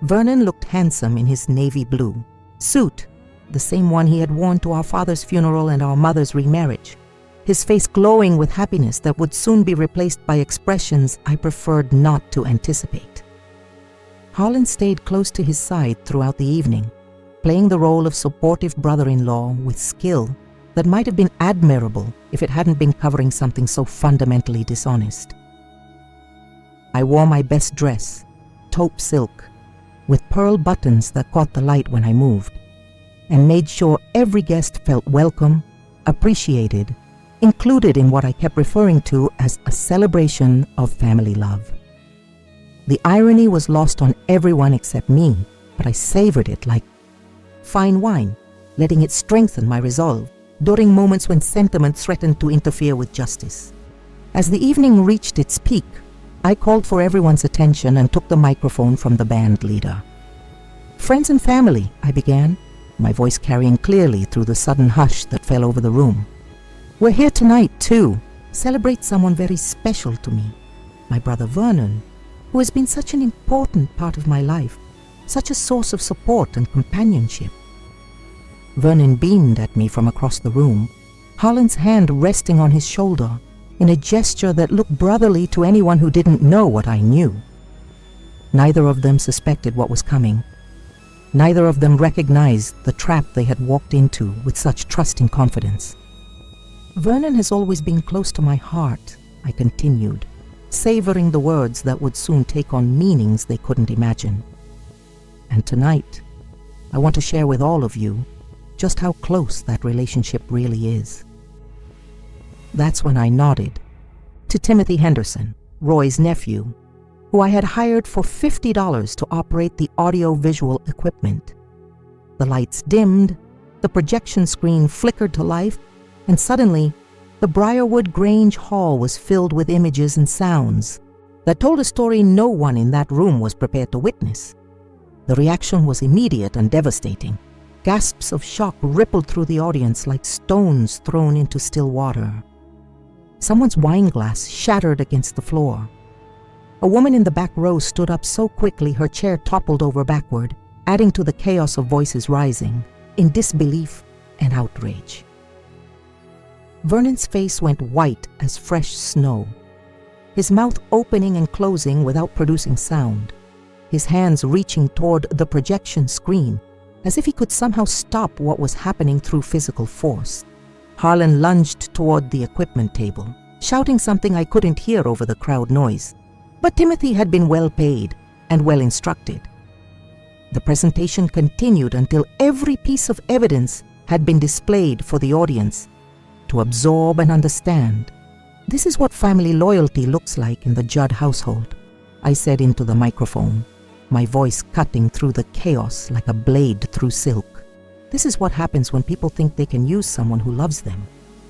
Vernon looked handsome in his navy blue suit, the same one he had worn to our father's funeral and our mother's remarriage, his face glowing with happiness that would soon be replaced by expressions I preferred not to anticipate. Harlan stayed close to his side throughout the evening, playing the role of supportive brother-in-law with skill that might have been admirable if it hadn't been covering something so fundamentally dishonest. I wore my best dress, taupe silk, with pearl buttons that caught the light when I moved, and made sure every guest felt welcome, appreciated, included in what I kept referring to as a celebration of family love. The irony was lost on everyone except me, but I savored it like fine wine, letting it strengthen my resolve during moments when sentiment threatened to interfere with justice. As the evening reached its peak, I called for everyone's attention and took the microphone from the band leader. "Friends and family," I began, my voice carrying clearly through the sudden hush that fell over the room. "We're here tonight to celebrate someone very special to me, my brother Vernon, who has been such an important part of my life, such a source of support and companionship." Vernon beamed at me from across the room, Harlan's hand resting on his shoulder in a gesture that looked brotherly to anyone who didn't know what I knew. Neither of them suspected what was coming. Neither of them recognized the trap they had walked into with such trusting confidence. "Vernon has always been close to my heart," I continued, savoring the words that would soon take on meanings they couldn't imagine. "And tonight, I want to share with all of you just how close that relationship really is." That's when I nodded to Timothy Henderson, Roy's nephew, who I had hired for $50 to operate the audio-visual equipment. The lights dimmed, the projection screen flickered to life, and suddenly, the Briarwood Grange Hall was filled with images and sounds that told a story no one in that room was prepared to witness. The reaction was immediate and devastating. Gasps of shock rippled through the audience like stones thrown into still water. Someone's wine glass shattered against the floor. A woman in the back row stood up so quickly her chair toppled over backward, adding to the chaos of voices rising, in disbelief and outrage. Vernon's face went white as fresh snow, his mouth opening and closing without producing sound, his hands reaching toward the projection screen, as if he could somehow stop what was happening through physical force. Harlan lunged toward the equipment table, shouting something I couldn't hear over the crowd noise. But Timothy had been well paid and well instructed. The presentation continued until every piece of evidence had been displayed for the audience to absorb and understand. "This is what family loyalty looks like in the Judd household," I said into the microphone, my voice cutting through the chaos like a blade through silk. "This is what happens when people think they can use someone who loves them,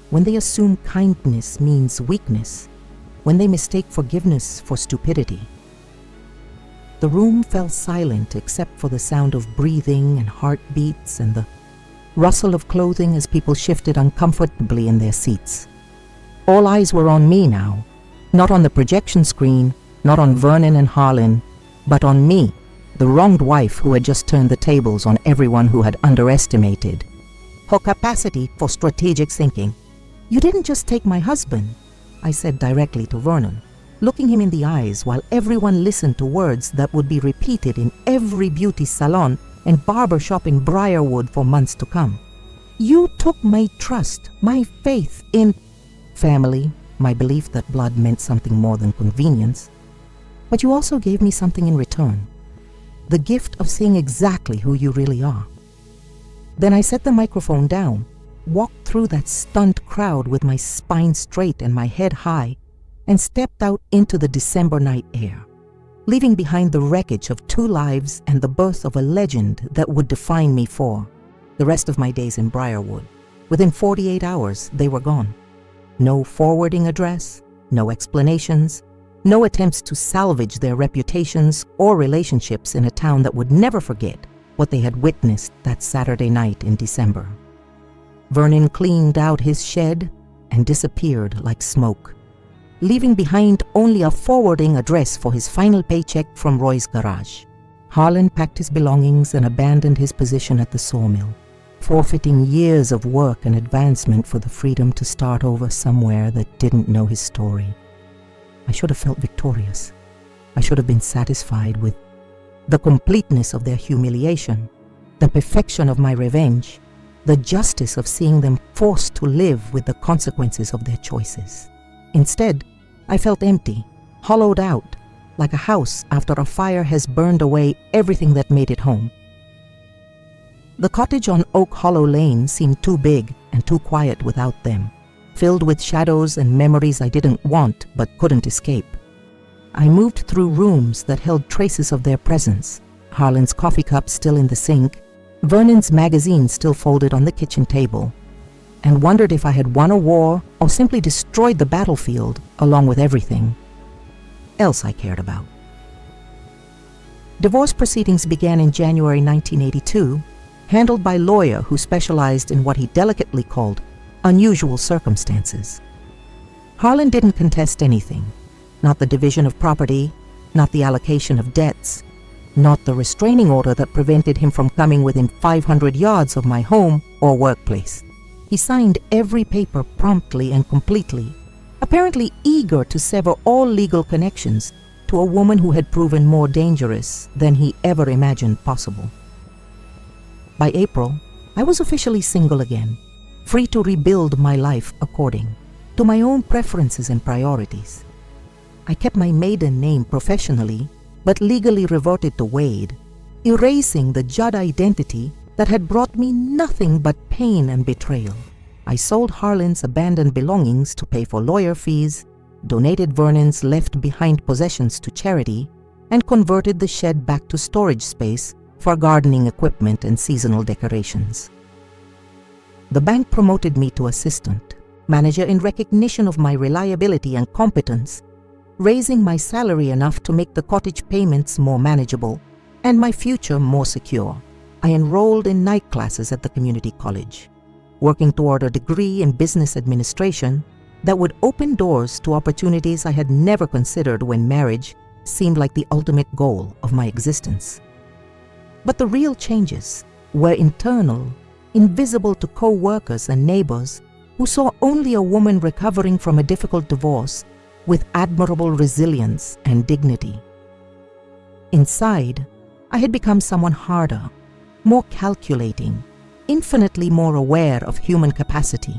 when they assume kindness means weakness, when they mistake forgiveness for stupidity." The room fell silent except for the sound of breathing and heartbeats and the rustle of clothing as people shifted uncomfortably in their seats. All eyes were on me now, not on the projection screen, not on Vernon and Harlan, but on me, the wronged wife who had just turned the tables on everyone who had underestimated her capacity for strategic thinking. "You didn't just take my husband," I said directly to Vernon, looking him in the eyes while everyone listened to words that would be repeated in every beauty salon and barber shop in Briarwood for months to come. "You took my trust, my faith in family, my belief that blood meant something more than convenience. But you also gave me something in return, the gift of seeing exactly who you really are." Then I set the microphone down, walked through that stunned crowd with my spine straight and my head high, and stepped out into the December night air, leaving behind the wreckage of 2 lives and the birth of a legend that would define me for the rest of my days in Briarwood. Within 48 hours, they were gone. No forwarding address, no explanations, no attempts to salvage their reputations or relationships in a town that would never forget what they had witnessed that Saturday night in December. Vernon cleaned out his shed and disappeared like smoke, leaving behind only a forwarding address for his final paycheck from Roy's garage. Harlan packed his belongings and abandoned his position at the sawmill, forfeiting years of work and advancement for the freedom to start over somewhere that didn't know his story. I should have felt victorious. I should have been satisfied with the completeness of their humiliation, the perfection of my revenge, the justice of seeing them forced to live with the consequences of their choices. Instead, I felt empty, hollowed out, like a house after a fire has burned away everything that made it home. The cottage on Oak Hollow Lane seemed too big and too quiet without them, filled with shadows and memories I didn't want but couldn't escape. I moved through rooms that held traces of their presence, Harlan's coffee cup still in the sink, Vernon's magazine still folded on the kitchen table, and wondered if I had won a war or simply destroyed the battlefield along with everything else I cared about. Divorce proceedings began in January 1982, handled by a lawyer who specialized in what he delicately called unusual circumstances. Harlan didn't contest anything, not the division of property, not the allocation of debts, not the restraining order that prevented him from coming within 500 yards of my home or workplace. He signed every paper promptly and completely, apparently eager to sever all legal connections to a woman who had proven more dangerous than he ever imagined possible. By April, I was officially single again, free to rebuild my life according to my own preferences and priorities. I kept my maiden name professionally, but legally reverted to Wade, erasing the Judd identity that had brought me nothing but pain and betrayal. I sold Harlan's abandoned belongings to pay for lawyer fees, donated Vernon's left-behind possessions to charity, and converted the shed back to storage space for gardening equipment and seasonal decorations. The bank promoted me to assistant manager in recognition of my reliability and competence, raising my salary enough to make the cottage payments more manageable and my future more secure. I enrolled in night classes at the community college, working toward a degree in business administration that would open doors to opportunities I had never considered when marriage seemed like the ultimate goal of my existence. But the real changes were internal, invisible to co-workers and neighbors who saw only a woman recovering from a difficult divorce with admirable resilience and dignity. Inside, I had become someone harder, more calculating, infinitely more aware of human capacity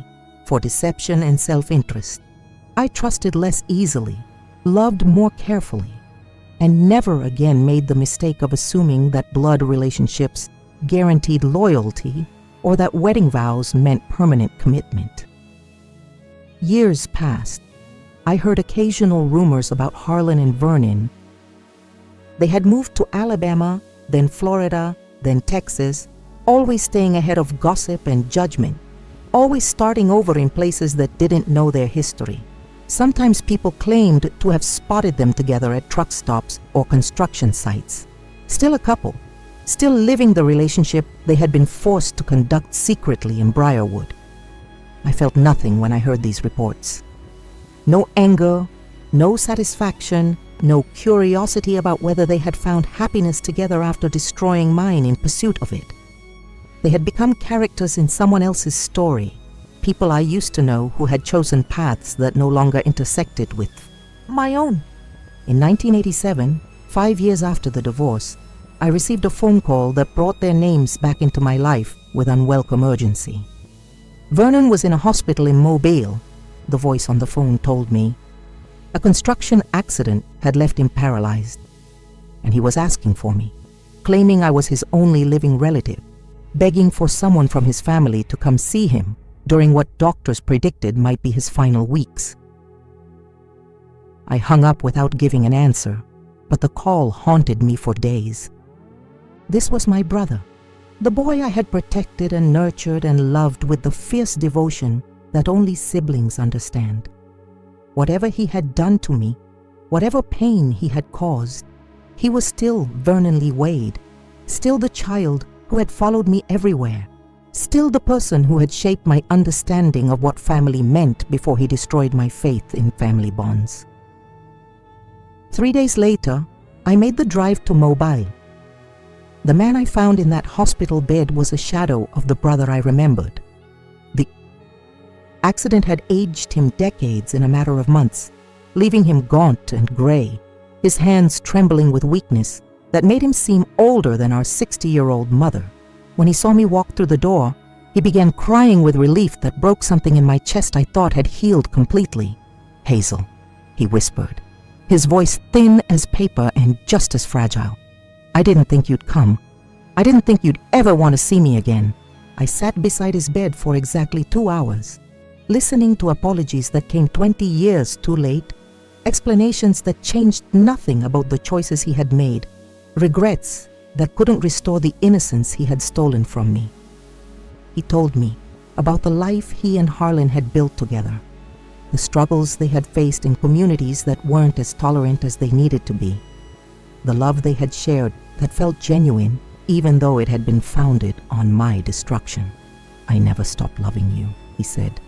for deception and self-interest. I trusted less easily, loved more carefully, and never again made the mistake of assuming that blood relationships guaranteed loyalty or that wedding vows meant permanent commitment. Years passed. I heard occasional rumors about Harlan and Vernon. They had moved to Alabama, then Florida, then Texas, always staying ahead of gossip and judgment, always starting over in places that didn't know their history. Sometimes people claimed to have spotted them together at truck stops or construction sites. Still a couple, still living the relationship they had been forced to conduct secretly in Briarwood. I felt nothing when I heard these reports. No anger, no satisfaction, no curiosity about whether they had found happiness together after destroying mine in pursuit of it. They had become characters in someone else's story, people I used to know who had chosen paths that no longer intersected with my own. In 1987, 5 years after the divorce, I received a phone call that brought their names back into my life with unwelcome urgency. Vernon was in a hospital in Mobile, the voice on the phone told me. A construction accident had left him paralyzed, and he was asking for me, claiming I was his only living relative, begging for someone from his family to come see him during what doctors predicted might be his final weeks. I hung up without giving an answer, but the call haunted me for days. This was my brother, the boy I had protected and nurtured and loved with the fierce devotion that only siblings understand. Whatever he had done to me, whatever pain he had caused, he was still Vernon Lee Wade, still the child who had followed me everywhere, still the person who had shaped my understanding of what family meant before he destroyed my faith in family bonds. 3 days later, I made the drive to Mobile. The man I found in that hospital bed was a shadow of the brother I remembered. The accident had aged him decades in a matter of months, leaving him gaunt and gray, his hands trembling with weakness that made him seem older than our 60-year-old mother. When he saw me walk through the door, he began crying with relief that broke something in my chest I thought had healed completely. "Hazel," he whispered, his voice thin as paper and just as fragile. "I didn't think you'd come. I didn't think you'd ever want to see me again." I sat beside his bed for exactly 2 hours, listening to apologies that came 20 years too late, explanations that changed nothing about the choices he had made, regrets that couldn't restore the innocence he had stolen from me. He told me about the life he and Harlan had built together, the struggles they had faced in communities that weren't as tolerant as they needed to be, the love they had shared that felt genuine even though it had been founded on my destruction. "I never stopped loving you," he said,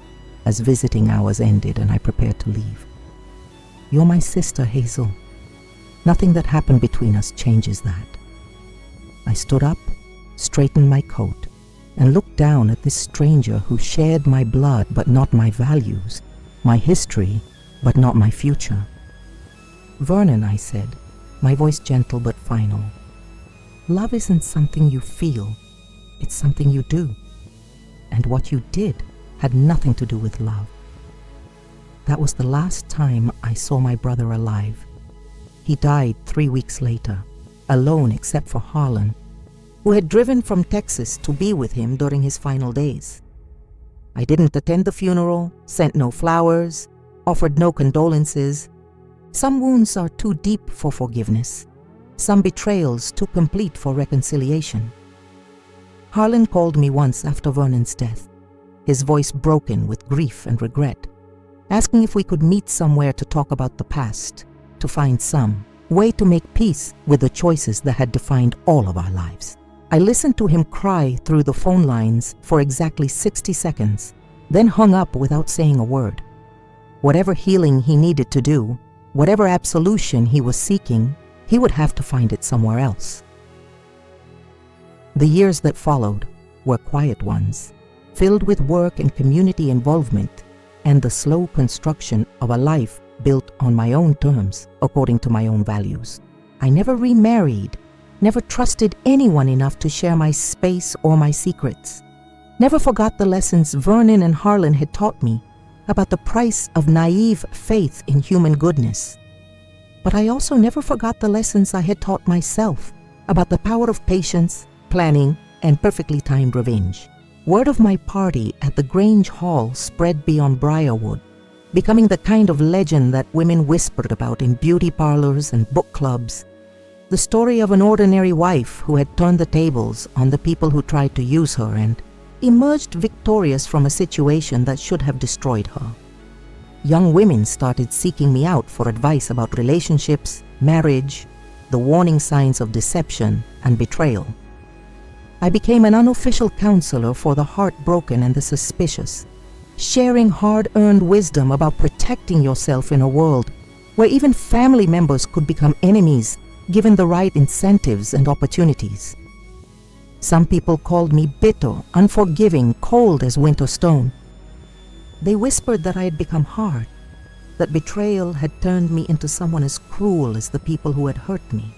as visiting hours ended and I prepared to leave. "You're my sister, Hazel. Nothing that happened between us changes that." I stood up, straightened my coat, and looked down at this stranger who shared my blood but not my values, my history but not my future. "Vernon," I said, my voice gentle but final, "love isn't something you feel, it's something you do. And what you did had nothing to do with love." That was the last time I saw my brother alive. He died 3 weeks later, alone except for Harlan, who had driven from Texas to be with him during his final days. I didn't attend the funeral, sent no flowers, offered no condolences. Some wounds are too deep for forgiveness, some betrayals too complete for reconciliation. Harlan called me once after Vernon's death, his voice broken with grief and regret, asking if we could meet somewhere to talk about the past, to find some way to make peace with the choices that had defined all of our lives. I listened to him cry through the phone lines for exactly 60 seconds, then hung up without saying a word. Whatever healing he needed to do, whatever absolution he was seeking, he would have to find it somewhere else. The years that followed were quiet ones, filled with work and community involvement, and the slow construction of a life built on my own terms, according to my own values. I never remarried, never trusted anyone enough to share my space or my secrets, never forgot the lessons Vernon and Harlan had taught me about the price of naive faith in human goodness. But I also never forgot the lessons I had taught myself about the power of patience, planning, and perfectly timed revenge. Word of my party at the Grange Hall spread beyond Briarwood, becoming the kind of legend that women whispered about in beauty parlors and book clubs. The story of an ordinary wife who had turned the tables on the people who tried to use her and emerged victorious from a situation that should have destroyed her. Young women started seeking me out for advice about relationships, marriage, the warning signs of deception and betrayal. I became an unofficial counselor for the heartbroken and the suspicious, sharing hard-earned wisdom about protecting yourself in a world where even family members could become enemies given the right incentives and opportunities. Some people called me bitter, unforgiving, cold as winter stone. They whispered that I had become hard, that betrayal had turned me into someone as cruel as the people who had hurt me.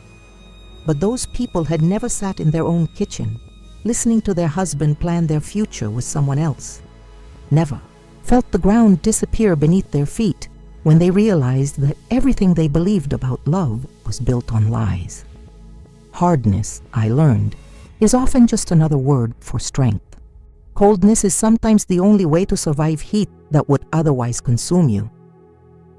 But those people had never sat in their own kitchen, listening to their husband plan their future with someone else. Never felt the ground disappear beneath their feet when they realized that everything they believed about love was built on lies. Hardness, I learned, is often just another word for strength. Coldness is sometimes the only way to survive heat that would otherwise consume you.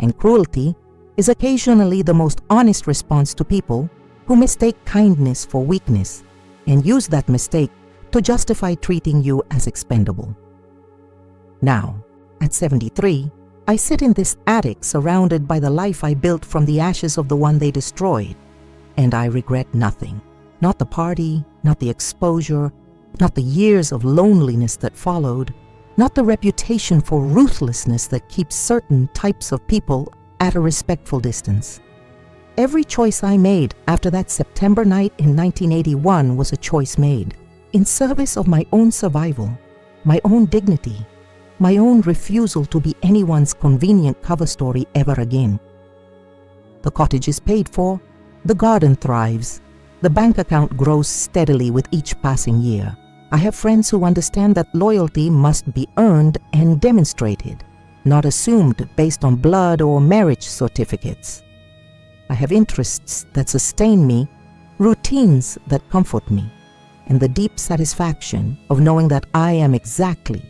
And cruelty is occasionally the most honest response to people who mistake kindness for weakness and use that mistake to justify treating you as expendable. Now, at 73, I sit in this attic surrounded by the life I built from the ashes of the one they destroyed, and I regret nothing. Not the party, not the exposure, not the years of loneliness that followed, not the reputation for ruthlessness that keeps certain types of people at a respectful distance. Every choice I made after that September night in 1981 was a choice made in service of my own survival, my own dignity, my own refusal to be anyone's convenient cover story ever again. The cottage is paid for, the garden thrives, the bank account grows steadily with each passing year. I have friends who understand that loyalty must be earned and demonstrated, not assumed based on blood or marriage certificates. I have interests that sustain me, routines that comfort me, and the deep satisfaction of knowing that I am exactly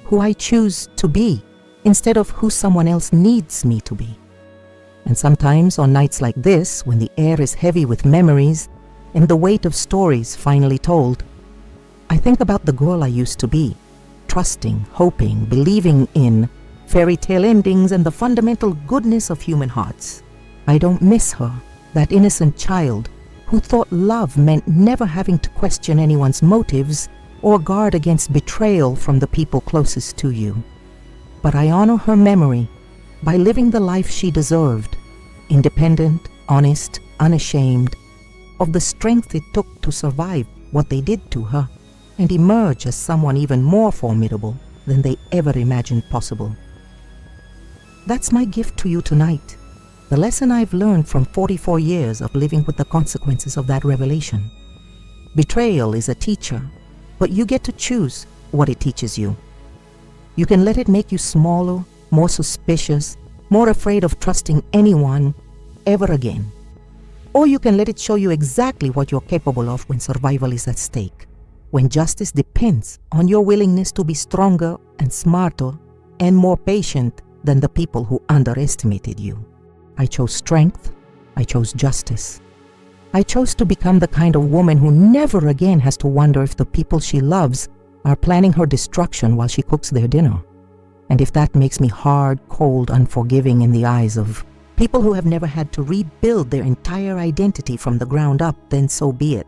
who I choose to be instead of who someone else needs me to be. And sometimes on nights like this, when the air is heavy with memories and the weight of stories finally told, I think about the girl I used to be, trusting, hoping, believing in fairy tale endings and the fundamental goodness of human hearts. I don't miss her, that innocent child who thought love meant never having to question anyone's motives or guard against betrayal from the people closest to you. But I honor her memory by living the life she deserved, independent, honest, unashamed, of the strength it took to survive what they did to her and emerge as someone even more formidable than they ever imagined possible. That's my gift to you tonight, the lesson I've learned from 44 years of living with the consequences of that revelation. Betrayal is a teacher, but you get to choose what it teaches you. You can let it make you smaller, more suspicious, more afraid of trusting anyone ever again. Or you can let it show you exactly what you're capable of when survival is at stake, when justice depends on your willingness to be stronger and smarter and more patient than the people who underestimated you. I chose strength. I chose justice. I chose to become the kind of woman who never again has to wonder if the people she loves are planning her destruction while she cooks their dinner. And if that makes me hard, cold, unforgiving in the eyes of people who have never had to rebuild their entire identity from the ground up, then so be it.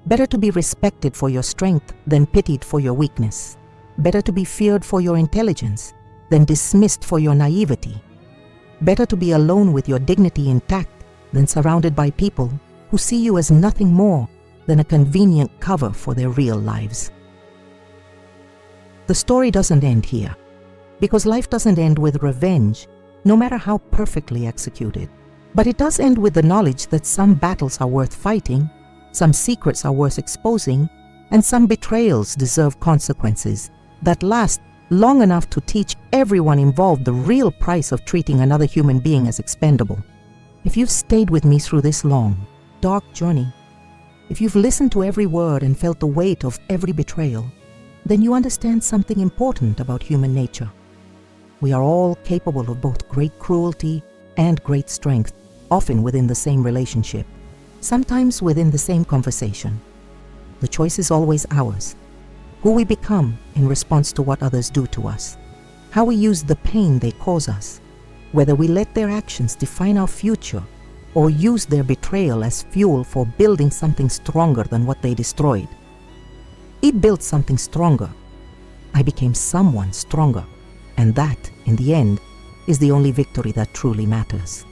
Better to be respected for your strength than pitied for your weakness. Better to be feared for your intelligence than dismissed for your naivety. Better to be alone with your dignity intact than surrounded by people who see you as nothing more than a convenient cover for their real lives. The story doesn't end here, because life doesn't end with revenge, no matter how perfectly executed. But it does end with the knowledge that some battles are worth fighting, some secrets are worth exposing, and some betrayals deserve consequences that last long enough to teach everyone involved the real price of treating another human being as expendable. If you've stayed with me through this long, dark journey, if you've listened to every word and felt the weight of every betrayal, then you understand something important about human nature. We are all capable of both great cruelty and great strength, often within the same relationship, sometimes within the same conversation. The choice is always ours. Who we become in response to what others do to us, how we use the pain they cause us, whether we let their actions define our future or use their betrayal as fuel for building something stronger than what they destroyed. It built something stronger. I became someone stronger, and that, in the end, is the only victory that truly matters.